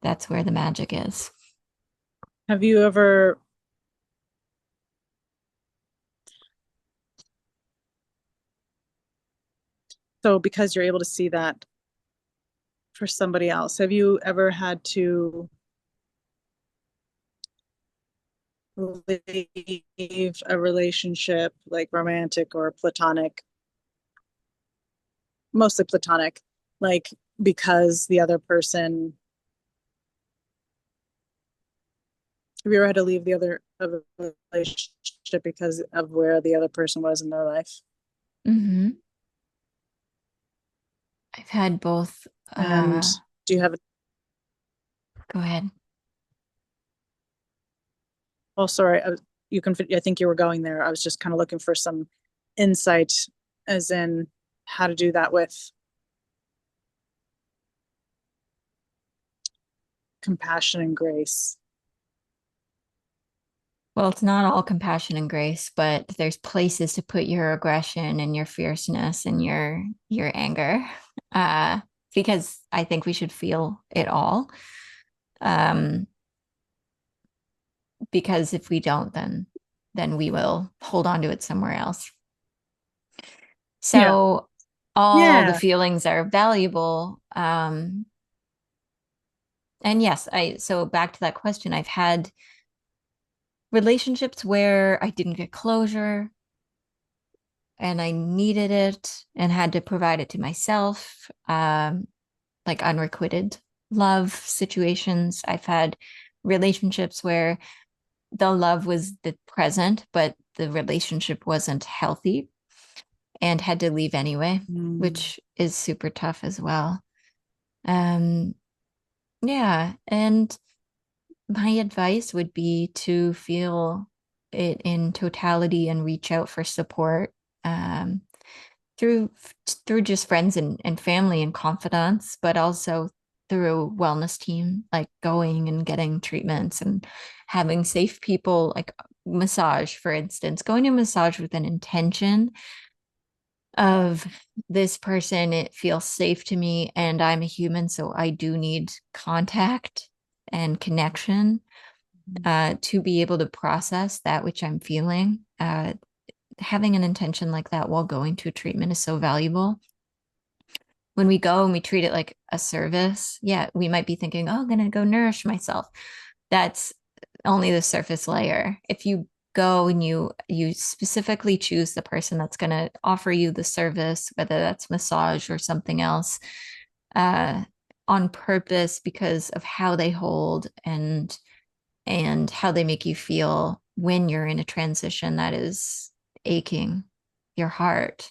that's where the magic is. Have you ever, so because you're able to see that for somebody else, have you ever had to leave a relationship, like romantic or platonic, mostly platonic, like because the other person, have you ever had to leave the other of a relationship because of where the other person was in their life? Hmm. I've had both. And do you have, Go ahead. oh, sorry, you can, I think you were going there. I was just kind of looking for some insight as in how to do that with compassion and grace. Well, it's not all compassion and grace, but there's places to put your aggression and your fierceness and your anger. Uh, because I think we should feel it all. Um, because if we don't, then we will hold on to it somewhere else. Yeah. So all the Yeah. feelings are valuable. And yes, I so back to that question, I've had relationships where I didn't get closure, and I needed it and had to provide it to myself. Like unrequited love situations. I've had relationships where the love was the present, but the relationship wasn't healthy and had to leave anyway, Mm. which is super tough as well. Um, yeah. And my advice would be to feel it in totality and reach out for support um, through through just friends and family and confidants, but also through wellness team, like going and getting treatments and having safe people, like massage, for instance, going to massage with an intention of this person, it feels safe to me and I'm a human, so I do need contact and connection to be able to process that which I'm feeling. Having an intention like that while going to a treatment is so valuable. When we go and we treat it like a service, yeah, we might be thinking, oh, I'm going to go nourish myself. That's only the surface layer. If you go and you specifically choose the person that's going to offer you the service, whether that's massage or something else, uh, on purpose because of how they hold and how they make you feel when you're in a transition that is aching your heart,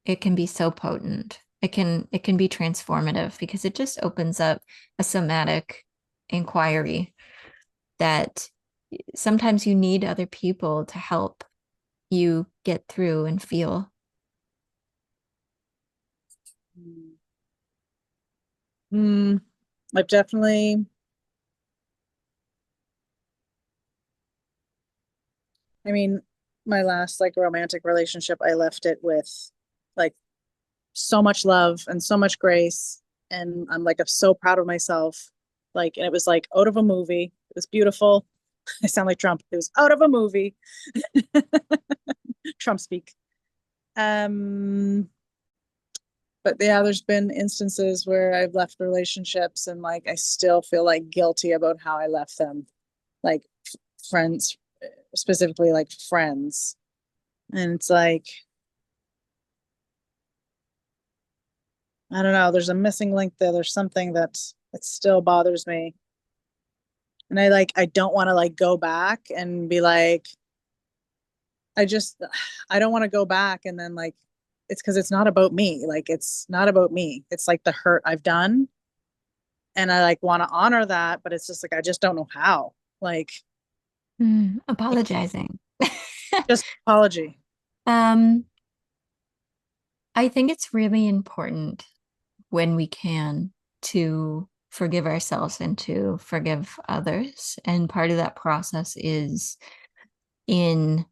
it can be so potent. It can be transformative because it just opens up a somatic inquiry that sometimes you need other people to help you get through and feel. Mm. I've definitely, I mean, my last like romantic relationship, I left it with like so much love and so much grace. And I'm so proud of myself. Like, and it was like out of a movie. It was beautiful. I sound like Trump. It was out of a movie. Trump speak. Um, but yeah, there's been instances where I've left relationships and like I still feel like guilty about how I left them. Like friends, specifically like friends. And it's like, I don't know, there's a missing link there. There's something that still bothers me. And I don't want to like go back and be like, I just I don't want to go back and then like it's because it's not about me. Like it's not about me. It's like the hurt I've done. And I like want to honor that, but it's just like I just don't know how. Like Apologizing. just apology. um, I think it's really important when we can to forgive ourselves and to forgive others. And part of that process is in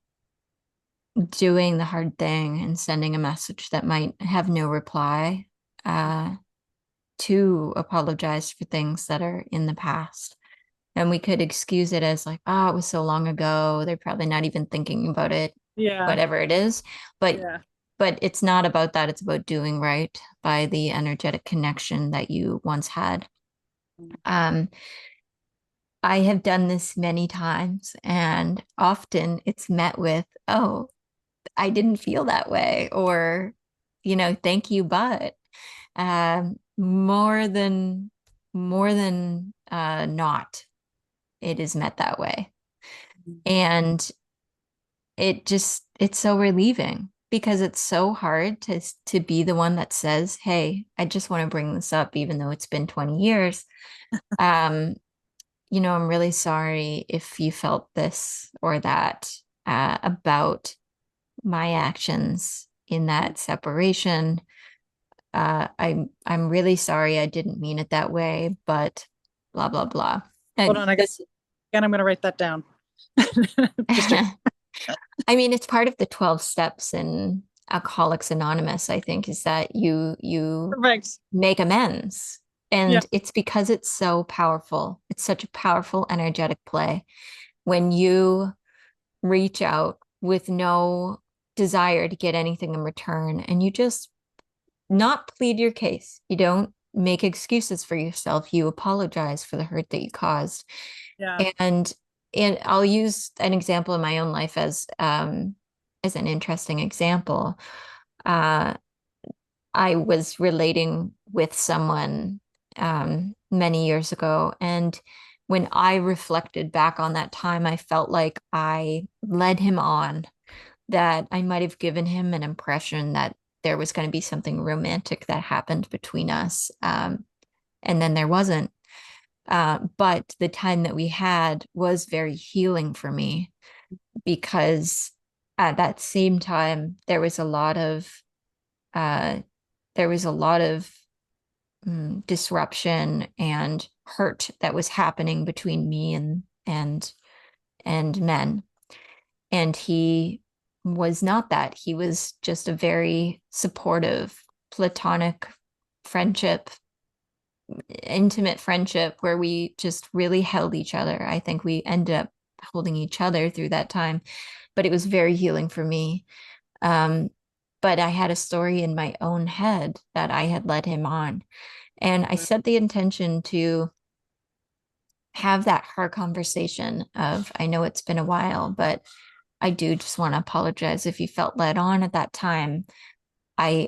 doing the hard thing and sending a message that might have no reply, uh, to apologize for things that are in the past. And we could excuse it as like, oh, it was so long ago. They're probably not even thinking about it, Yeah. whatever it is. But Yeah. but it's not about that. It's about doing right by the energetic connection that you once had. Um, I have done this many times, and often it's met with, oh, I didn't feel that way, or, thank you, but more than not, it is met that way. And it's so relieving because it's so hard to be the one that says, hey, I just want to bring this up, even though it's been 20 years. Um, I'm really sorry if you felt this or that about my actions in that separation. I'm really sorry. I didn't mean it that way, but blah blah blah. Hold And on, this, again, I'm gonna write that down. Just joking. I mean, it's part of the 12 steps in Alcoholics Anonymous, I think, is that you Perfect. make amends. Yeah. And it's because it's so powerful. It's such a powerful energetic play when you reach out with no desire to get anything in return and you just not plead your case. You don't make excuses for yourself. You apologize for the hurt that you caused. Yeah. And and I'll use an example in my own life as as an interesting example. Uh, I was relating with someone many years ago, and when I reflected back on that time, I felt like I led him on, that I might have given him an impression that there was going to be something romantic that happened between us. And then there wasn't. But the time that we had was very healing for me because at that same time uh, there was a lot of disruption and hurt that was happening between me and men. And he was not that. He was just a very supportive, platonic friendship, intimate friendship where we just really held each other. I think we ended up holding each other through that time, but it was very healing for me. Um, but I had a story in my own head that I had led him on. And I set the intention to have that hard conversation of, I know it's been a while, but I do just want to apologize if you felt led on at that time. I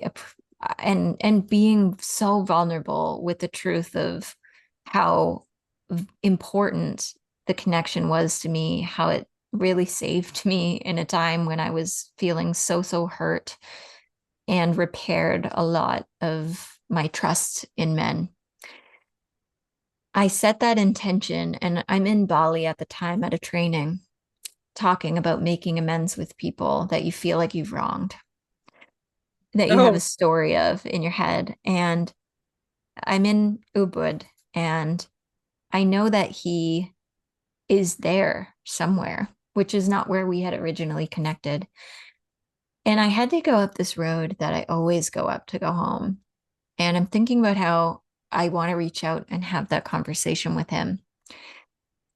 and being so vulnerable with the truth of how important the connection was to me, how it really saved me in a time when I was feeling so hurt, and repaired a lot of my trust in men. I set that intention, and I'm in Bali at the time at a training talking about making amends with people that you feel like you've wronged, that you have a Oh, story of in your head. And I'm in Ubud, and I know that he is there somewhere, which is not where we had originally connected. And I had to go up this road that I always go up to go home. And I'm thinking about how I want to reach out and have that conversation with him.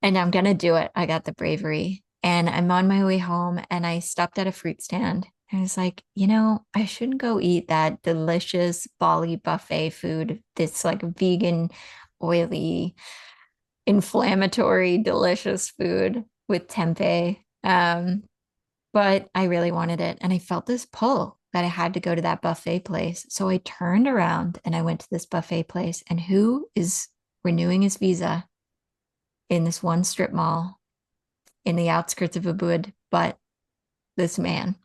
And I'm going to do it. I got the bravery. And I'm on my way home, and I stopped at a fruit stand. I was like, I shouldn't go eat that delicious Bali buffet food. This like vegan, oily, inflammatory, delicious food with tempeh. But I really wanted it. And I felt this pull that I had to go to that buffet place. So I turned around and I went to this buffet place. And who is renewing his visa in this one strip mall in the outskirts of Ubud but this man?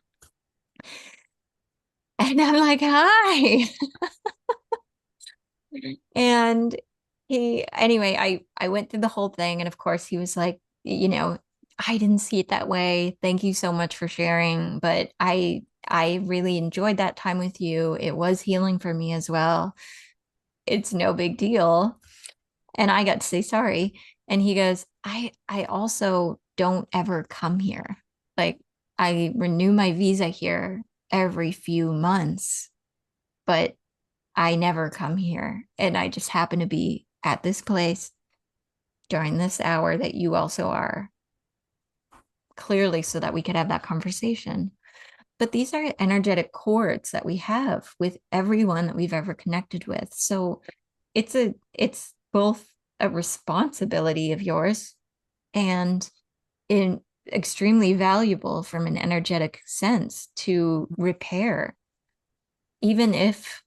And I'm like, hi. And anyway, I went through the whole thing. And of course, he was like, I didn't see it that way. Thank you so much for sharing. But I really enjoyed that time with you. It was healing for me as well. It's no big deal. And I got to say sorry. And he goes, I also don't ever come here. Like, I renew my visa here every few months, but I never come here. And I just happen to be at this place during this hour that you also are, clearly, so that we could have that conversation. But these are energetic cords that we have with everyone that we've ever connected with. So it's both a responsibility of yours and in extremely valuable from an energetic sense to repair, even if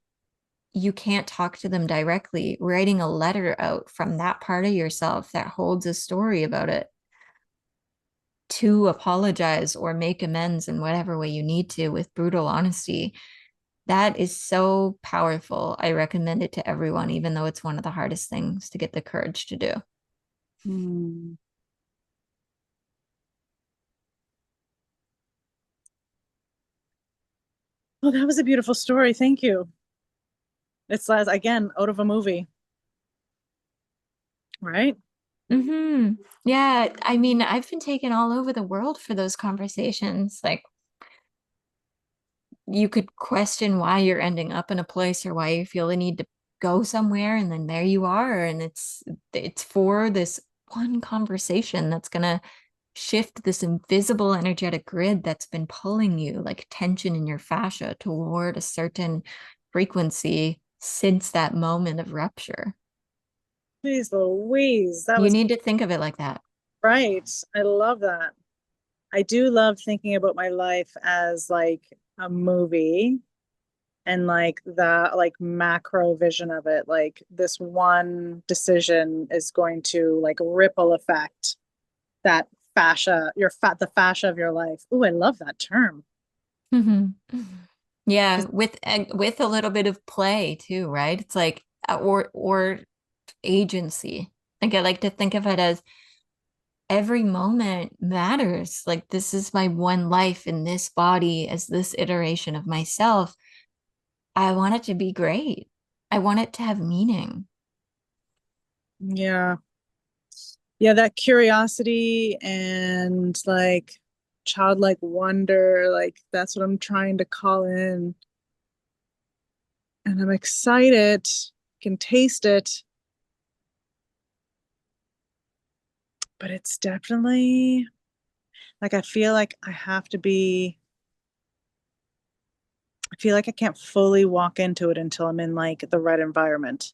you can't talk to them directly. Writing a letter out from that part of yourself that holds a story about it to apologize or make amends in whatever way you need to with brutal honesty, that is so powerful. I recommend it to everyone, even though it's one of the hardest things to get the courage to do. hmm. Well, that was a beautiful story. Thank you. It's again out of a movie, right? Yeah, I mean, I've been taken all over the world for those conversations. Like, you could question why you're ending up in a place or why you feel the need to go somewhere, and then there you are, and it's for this one conversation that's gonna shift this invisible energetic grid that's been pulling you like tension in your fascia toward a certain frequency since that moment of rupture. Please, Louise, that You was need to think of it like that. right. I love that. I do love thinking about my life as like a movie and like the like macro vision of it. Like this one decision is going to like ripple effect that fascia, the fascia of your life. Ooh, I love that term. Mhm. Yeah, 'Cause with a little bit of play too, right? It's like or agency. Like I like to think of it as every moment matters. Like this is my one life in this body as this iteration of myself. I want it to be great. I want it to have meaning. yeah. Yeah, that curiosity and like childlike wonder, like that's what I'm trying to call in. And I'm excited, can taste it, but it's definitely like I feel like I feel like I can't fully walk into it until I'm in like the right environment.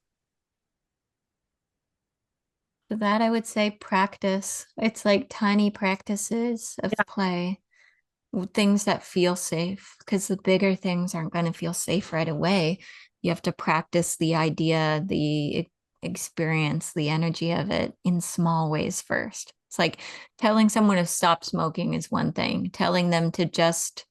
For that, I would say practice. It's like tiny practices Yeah. of play, things that feel safe, because the bigger things aren't going to feel safe right away. You have to practice the idea, the experience, the energy of it in small ways first. It's like telling someone to stop smoking is one thing, telling them to just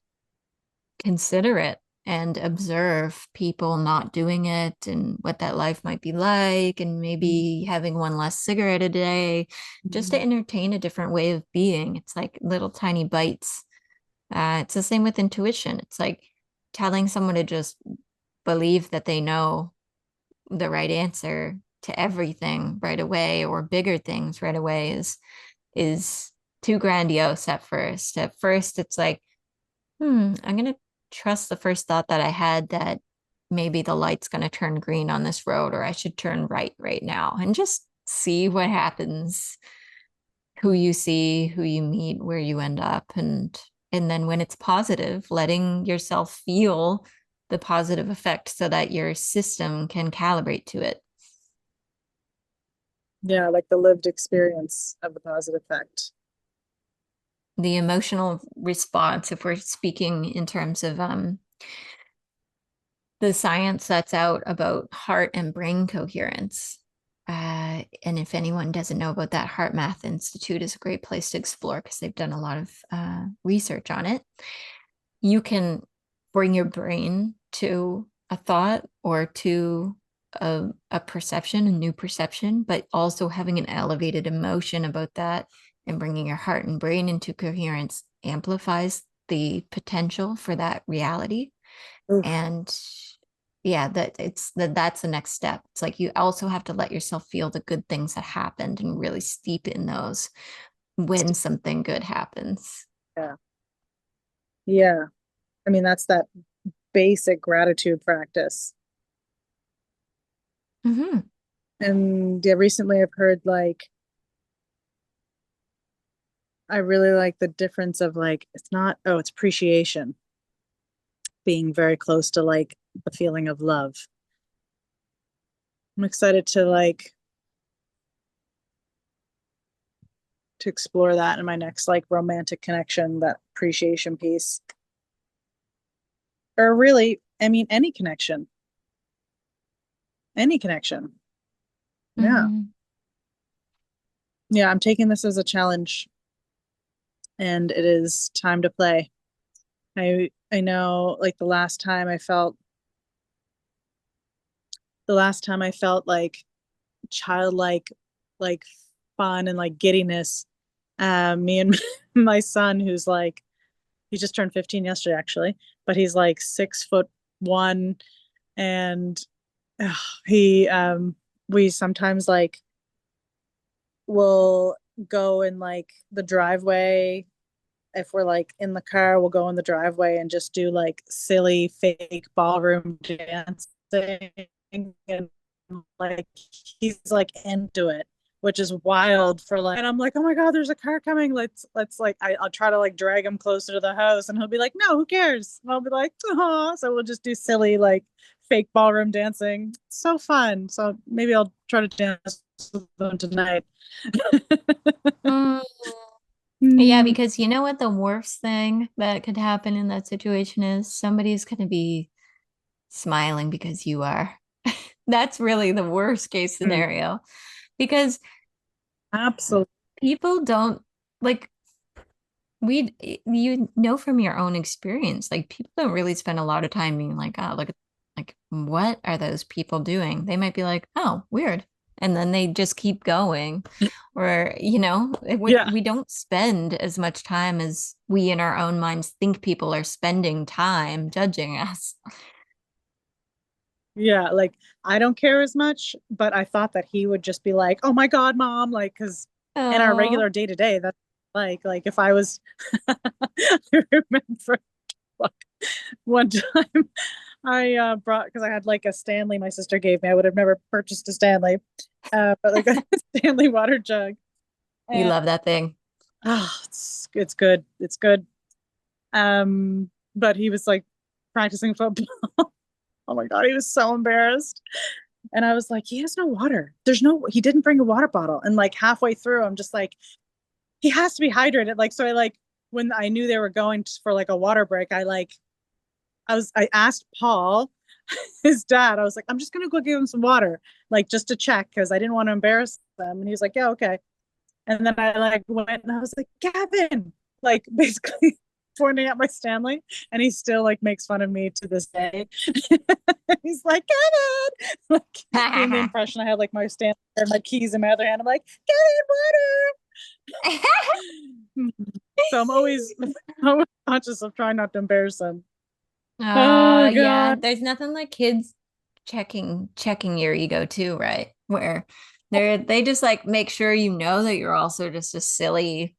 consider it and observe people not doing it and what that life might be like, and maybe having one less cigarette a day, just to Mhm. entertain a different way of being. It's like little tiny bites. It's the same with intuition. It's like telling someone to just believe that they know the right answer to everything right away, or bigger things right away, is too grandiose at first. At first, it's like, I'm gonna trust the first thought that I had, that maybe the light's gonna turn green on this road, or I should turn right now, and just see what happens, who you see, who you meet, where you end up, and then when it's positive, letting yourself feel the positive effect so that your system can calibrate to it. Yeah, like the lived experience of the positive effect. The emotional response, if we're speaking in terms of the science that's out about heart and brain coherence. And if anyone doesn't know about that, Heart Math Institute is a great place to explore because they've done a lot of research on it. You can bring your brain to a thought or to a perception, a new perception, but also having an elevated emotion about that and bringing your heart and brain into coherence amplifies the potential for that reality. Oof. And yeah, that's the next step. It's like you also have to let yourself feel the good things that happened and really steep in those when something good happens. Yeah. Yeah. I mean, that's that basic gratitude practice. Mm-hmm. And yeah, recently I've heard like I really like the difference of like it's not, oh, it's appreciation being very close to like the feeling of love. I'm excited to like to explore that in my next like romantic connection, that appreciation piece. Or really, I mean any connection. Any connection. Yeah. Mm-hmm. Yeah, I'm taking this as a challenge and it is time to play. I know like the last time I felt like childlike like fun and like giddiness, me and my son who's like he just turned 15 yesterday actually, but he's like 6'1" and ugh, he we sometimes like will go in like the driveway. If we're like in the car, we'll go in the driveway and just do like silly fake ballroom dancing. And like he's like into it, which is wild for like, and I'm like, oh my God, there's a car coming. Let's like, I'll try to like drag him closer to the house and he'll be like, no, who cares? And I'll be like, oh, so we'll just do silly like fake ballroom dancing. It's so fun. So maybe I'll try to dance with them tonight. Mm. Yeah, Mm, because you know what the worst thing that could happen in that situation is somebody's going to be smiling because you are. That's really the worst case mm, scenario because absolutely. people don't like we you know from your own experience like people don't really spend a lot of time being like oh look at like what are those people doing, they might be like oh weird and then they just keep going or Yeah. we don't spend as much time as we in our own minds think people are spending time judging us. Yeah. Like, I don't care as much, but I thought that he would just be like, oh my God, mom. Like, because in our Oh, regular day to day, that's like if I was, I remember like, one time brought, because I had like a Stanley my sister gave me. I would have never purchased a Stanley, but like a Stanley water jug. we And love that thing. it's good. It's good. But he was like practicing football. Oh my God, he was so embarrassed. And I was like, he has no water. He didn't bring a water bottle. And like halfway through, I'm just like, he has to be hydrated. Like, so I like, when I knew they were going for like a water break, I asked Paul, his dad, I was like, I'm just going to go give him some water, like just to check, because I didn't want to embarrass them. And he was like, yeah, okay. And then I like went and I was like, Gavin, like basically pointing at my Stanley. And he still like makes fun of me to this day. He's like, Gavin, like doing the impression I had like my Stanley and my keys in my other hand. I'm like, Gavin, water. So I'm always, always conscious of trying not to embarrass him. Oh Yeah, God. there's nothing like kids checking your ego too, right? Where they just like make sure you know that you're also just a silly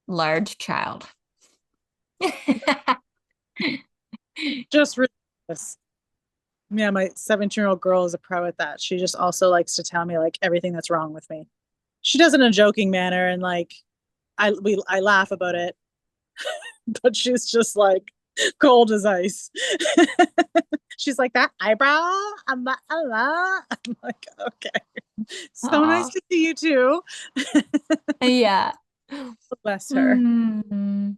large child. Just ridiculous. Yeah, my 17-year-old girl is a pro at that. She just also likes to tell me like everything that's wrong with me. She does it in a joking manner, and like I laugh about it, but she's just like cold as ice. She's like that eyebrow. I'm like, I'm like, okay. So nice Oh, to see you too. yeah. Bless her. Mm-hmm.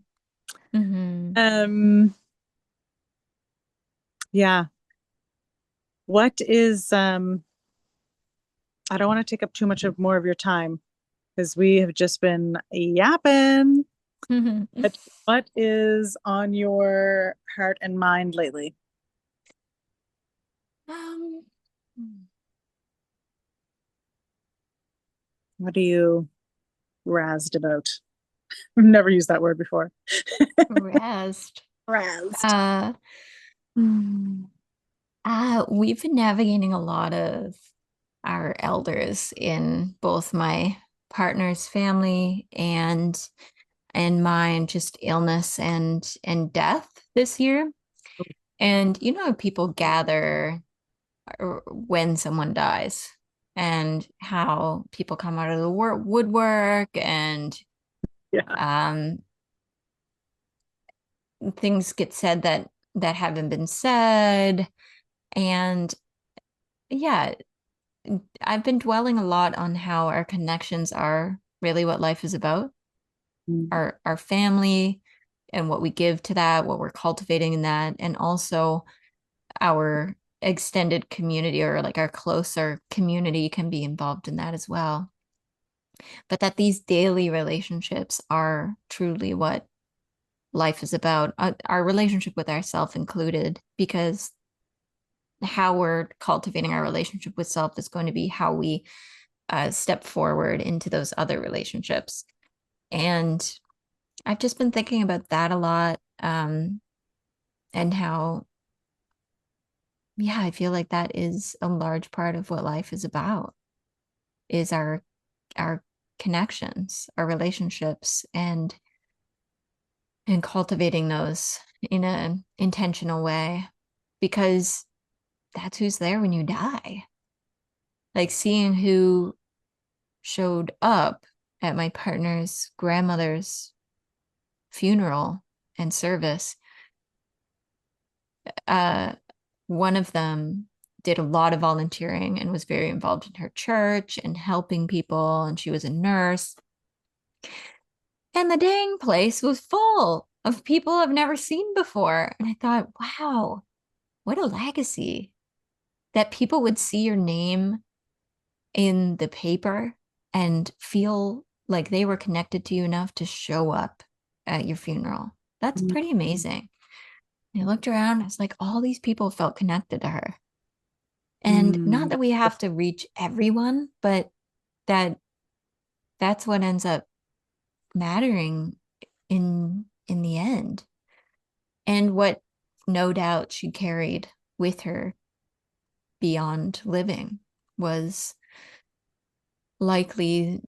Mm-hmm. Um, yeah. What is I don't want to take up too much of more of your time because we have just been yapping. Mm-hmm. But what is on your heart and mind lately? Um, What are you razzed about? I've never used that word before. rest. Razzed. Uh, Hmm. we've been navigating a lot of our elders in both my partner's family and mine, just illness and death this year. And you know, people gather when someone dies and how people come out of the woodwork and Yeah. um, things get said that haven't been said. And yeah, I've been dwelling a lot on how our connections are really what life is about, Mm. our family and what we give to that, what we're cultivating in that, and also our extended community or like our closer community can be involved in that as well. But that these daily relationships are truly what life is about, our relationship with ourself included, because how we're cultivating our relationship with self is going to be how we step forward into those other relationships. And I've just been thinking about that a lot, and how, yeah, I feel like that is a large part of what life is about, is our connections, our relationships, and cultivating those in an intentional way, because that's who's there when you die. Like seeing who showed up at my partner's grandmother's funeral and service. Uh, one of them did a lot of volunteering and was very involved in her church and helping people, and she was a nurse. And the dang place was full of people I've never seen before. And I thought, wow, what a legacy that people would see your name in the paper and feel like they were connected to you enough to show up at your funeral. That's pretty amazing. And I looked around, I was like, all these people felt connected to her. And not Mm, that we have to reach everyone, but that that's what ends up mattering in the end. And what no doubt she carried with her beyond living was likely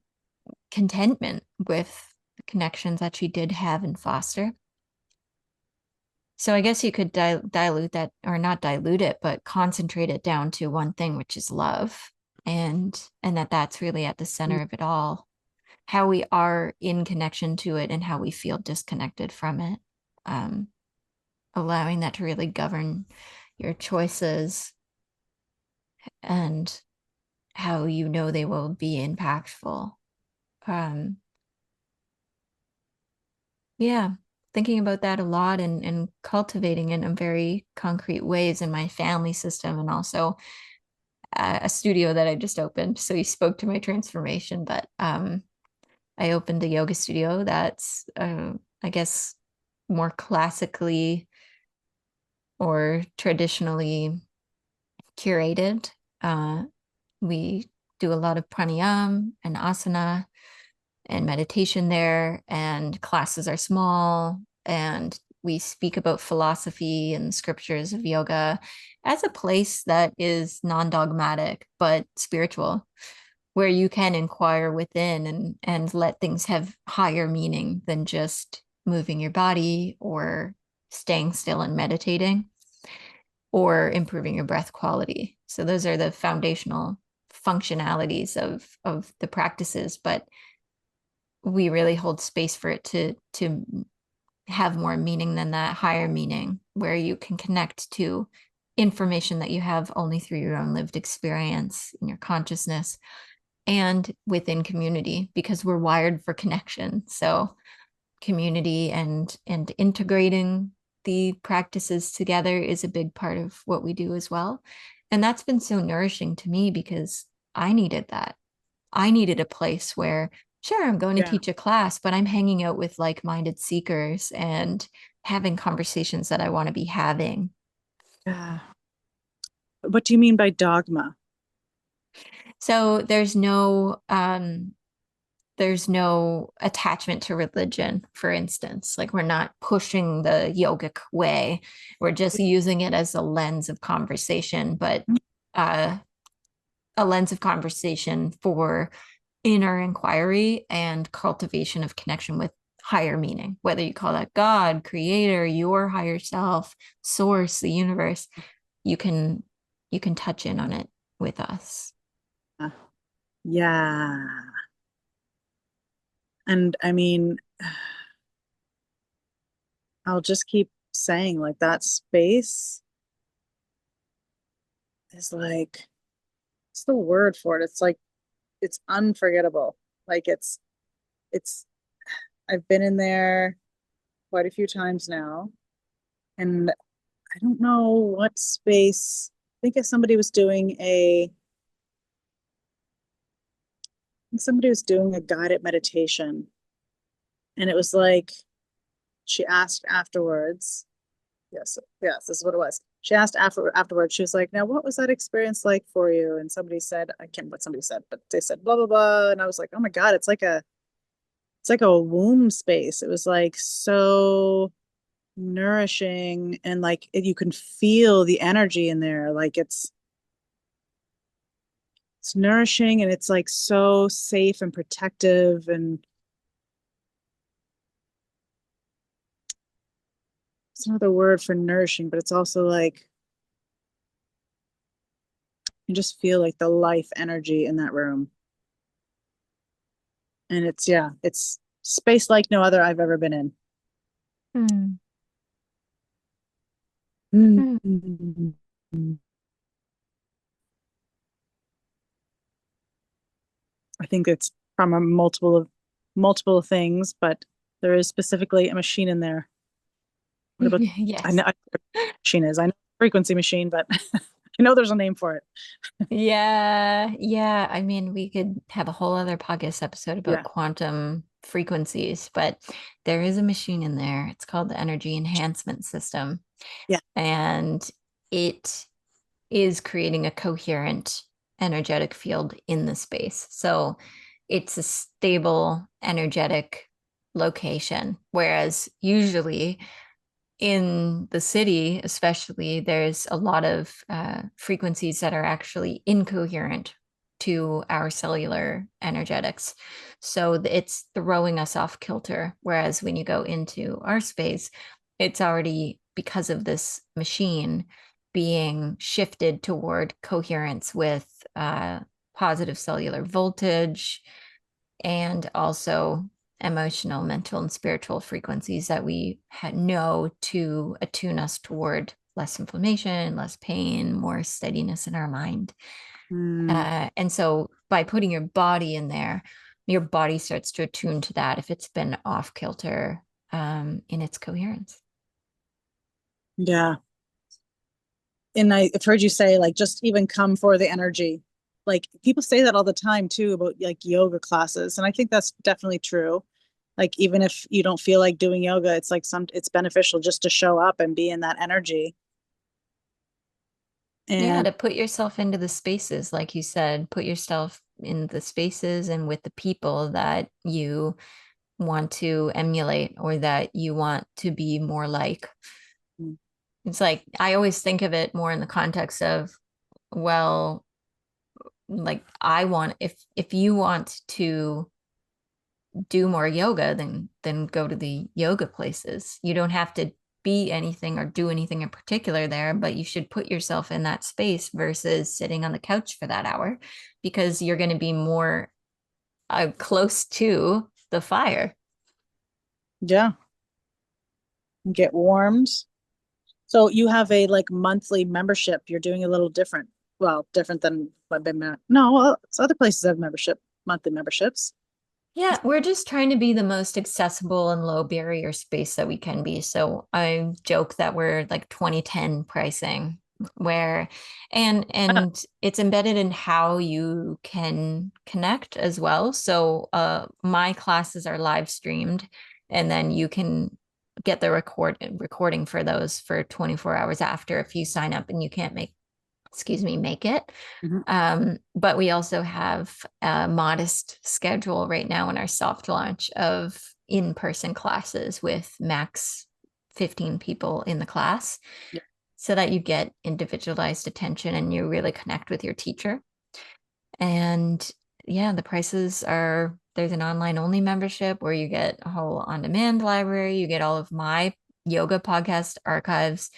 contentment with the connections that she did have in foster. So I guess you could dilute that, or not dilute it, but concentrate it down to one thing, which is love, and that's really at the center of it all. How we are in connection to it and how we feel disconnected from it. Um, Allowing that to really govern your choices and how you know they will be impactful. Um, yeah, thinking about that a lot and cultivating it in very concrete ways in my family system and also a studio that I just opened. So you spoke to my transformation, but I opened a yoga studio that's, I guess, more classically or traditionally curated. Uh, we do a lot of pranayam and asana and meditation there, and classes are small. And we speak about philosophy and scriptures of yoga as a place that is non dogmatic but spiritual, where you can inquire within and let things have higher meaning than just moving your body or staying still and meditating or improving your breath quality. So those are the foundational functionalities of the practices, but we really hold space for it to have more meaning than that, higher meaning, where you can connect to information that you have only through your own lived experience in your consciousness and within community, because we're wired for connection. So community and integrating the practices together is a big part of what we do as well. And that's been so nourishing to me because I needed that. I needed a place where, sure, I'm going to yeah. teach a class, but I'm hanging out with like-minded seekers and having conversations that I want to be having. Yeah. What do you mean by dogma? So there's no attachment to religion, for instance. Like we're not pushing the yogic way. We're just using it as a lens of conversation, but uh, a lens of conversation for inner inquiry and cultivation of connection with higher meaning, whether you call that God, creator, your higher self, source, the universe, you can you can touch in on it with us. Yeah. And I mean, I'll just keep saying like that space is like, it's the word for it. It's like, it's unforgettable. Like it's, I've been in there quite a few times now, and I don't know what space. I think if somebody was doing a guided meditation, and it was like she asked afterwards. Yes, yes, this is what it was. She asked afterwards. She was like, "Now, what was that experience like for you?" And somebody said, "I can't remember what somebody said, but they said blah blah blah." And I was like, "Oh my God, it's like a womb space." It was like so nourishing, and like you can feel the energy in there. Like it's nourishing, and it's like so safe and protective, and it's another word for nourishing, but it's also like you just feel like the life energy in that room. And it's, yeah, it's space like no other I've ever been in. Hmm. Hmm. Mm. I think it's from a multiple things, but There is specifically a machine in there. What about, I Yes. know what machine is. I know frequency machine, but I know there's a name for it. Yeah, yeah. I mean, we could have a whole other podcast episode about Yeah. quantum frequencies, but there is a machine in there. It's called the energy enhancement system, Yeah. and it is creating a coherent energetic field in the space. So it's a stable energetic location, whereas usually in the city, especially, there's a lot of frequencies that are actually incoherent to our cellular energetics. So it's throwing us off kilter. Whereas when you go into our space, it's already, because of this machine, being shifted toward coherence with positive cellular voltage and also emotional, mental, and spiritual frequencies that we know to attune us toward less inflammation, less pain, more steadiness in our mind. Mm, And so by putting your body in there, your body starts to attune to that if it's been off kilter in its coherence. yeah. And I've heard you say, like, just even come for the energy. Like, people say that all the time too about like yoga classes. And I think that's definitely true. Like, even if you don't feel like doing yoga, it's like it's beneficial just to show up and be in that energy. Yeah, And to put yourself into the spaces, like you said, put yourself in the spaces and with the people that you want to emulate or that you want to be more like. It's like I always think of it more in the context of, well, like I want, if you want to do more yoga, then go to the yoga places. You don't have to be anything or do anything in particular there, but you should put yourself in that space versus sitting on the couch for that hour because you're going to be more close to the fire. yeah, get warmed. So you have a like monthly membership. You're doing a little different. Well, different than what I've been. No, well, so other places have monthly memberships. Yeah, we're just trying to be the most accessible and low barrier space that we can be. So I joke that we're like 2010 pricing where and it's embedded in how you can connect as well. So my classes are live streamed and then you can get the recording for those for 24 hours after if you sign up and you can't make it. Mhm. But we also have a modest schedule right now in our soft launch of in-person classes with max 15 people in the class Yeah. so that you get individualized attention and you really connect with your teacher. And yeah, the prices are there's an online only membership where you get a whole on demand library, you get all of my yoga podcast archives,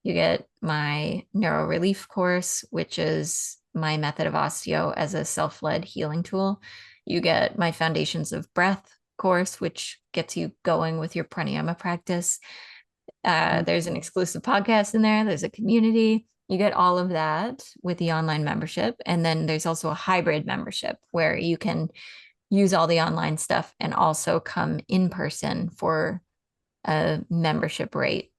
you get my neuro relief course, which is my method of osteo as a self led healing tool. You get my foundations of breath course, which gets you going with your pranayama practice. There's an exclusive podcast in there, there's a community. You get all of that with the online membership. And then there's also a hybrid membership where you can use all the online stuff and also come in person for a membership rate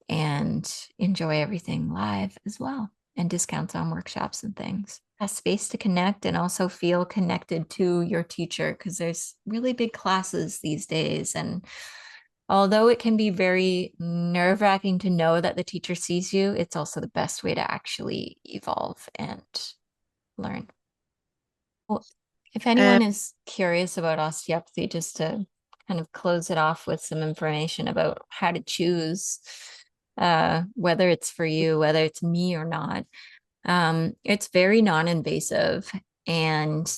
and enjoy everything live as well and discounts on workshops and things. A space to connect and also feel connected to your teacher because there's really big classes these days. And although it can be very nerve-wracking to know that the teacher sees you, it's also the best way to actually evolve and learn. Well, if anyone And is curious about osteopathy, just to kind of close it off with some information about how to choose whether it's for you, whether it's me or not. It's very non-invasive and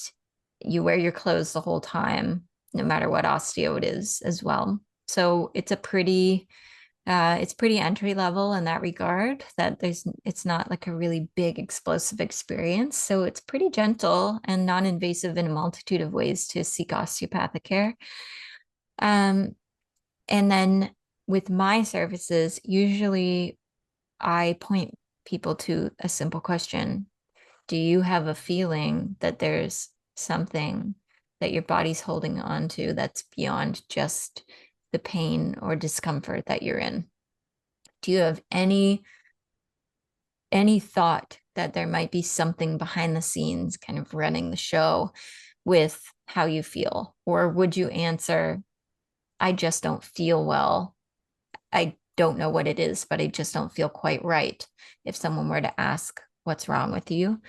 you wear your clothes the whole time, no matter what osteo it is as well. So it's pretty entry level in that regard that it's not like a really big explosive experience. So it's pretty gentle and non-invasive in a multitude of ways to seek osteopathic care. Um, and then with my services, usually I point people to a simple question. Do you have a feeling that there's something that your body's holding on to that's beyond just the pain or discomfort that you're in? Do you have any thought that there might be something behind the scenes kind of running the show with how you feel? Or would you answer, I just don't feel well. I don't know what it is, but I just don't feel quite right. If someone were to ask what's wrong with you,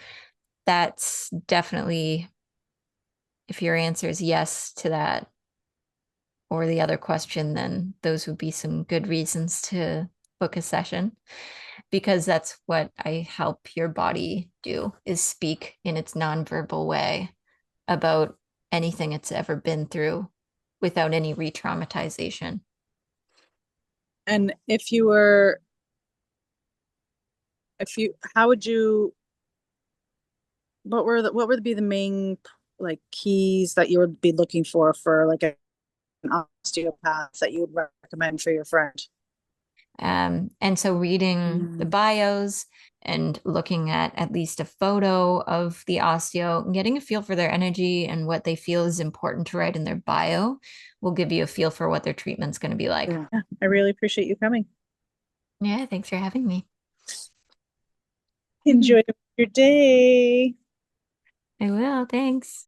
that's definitely, if your answer is yes to that or the other question, then those would be some good reasons to book a session, because that's what I help your body do, is speak in its nonverbal way about anything it's ever been through without any re-traumatization. And how would you, what would be the main like keys that you would be looking for like an osteopath that you would recommend for your friend? And so reading the Mm. bios and looking at least a photo of the osteo and getting a feel for their energy and what they feel is important to write in their bio will give you a feel for what their treatment's going to be like. Yeah, I really appreciate you coming. Yeah, thanks for having me. Enjoy your day. I will. Thanks.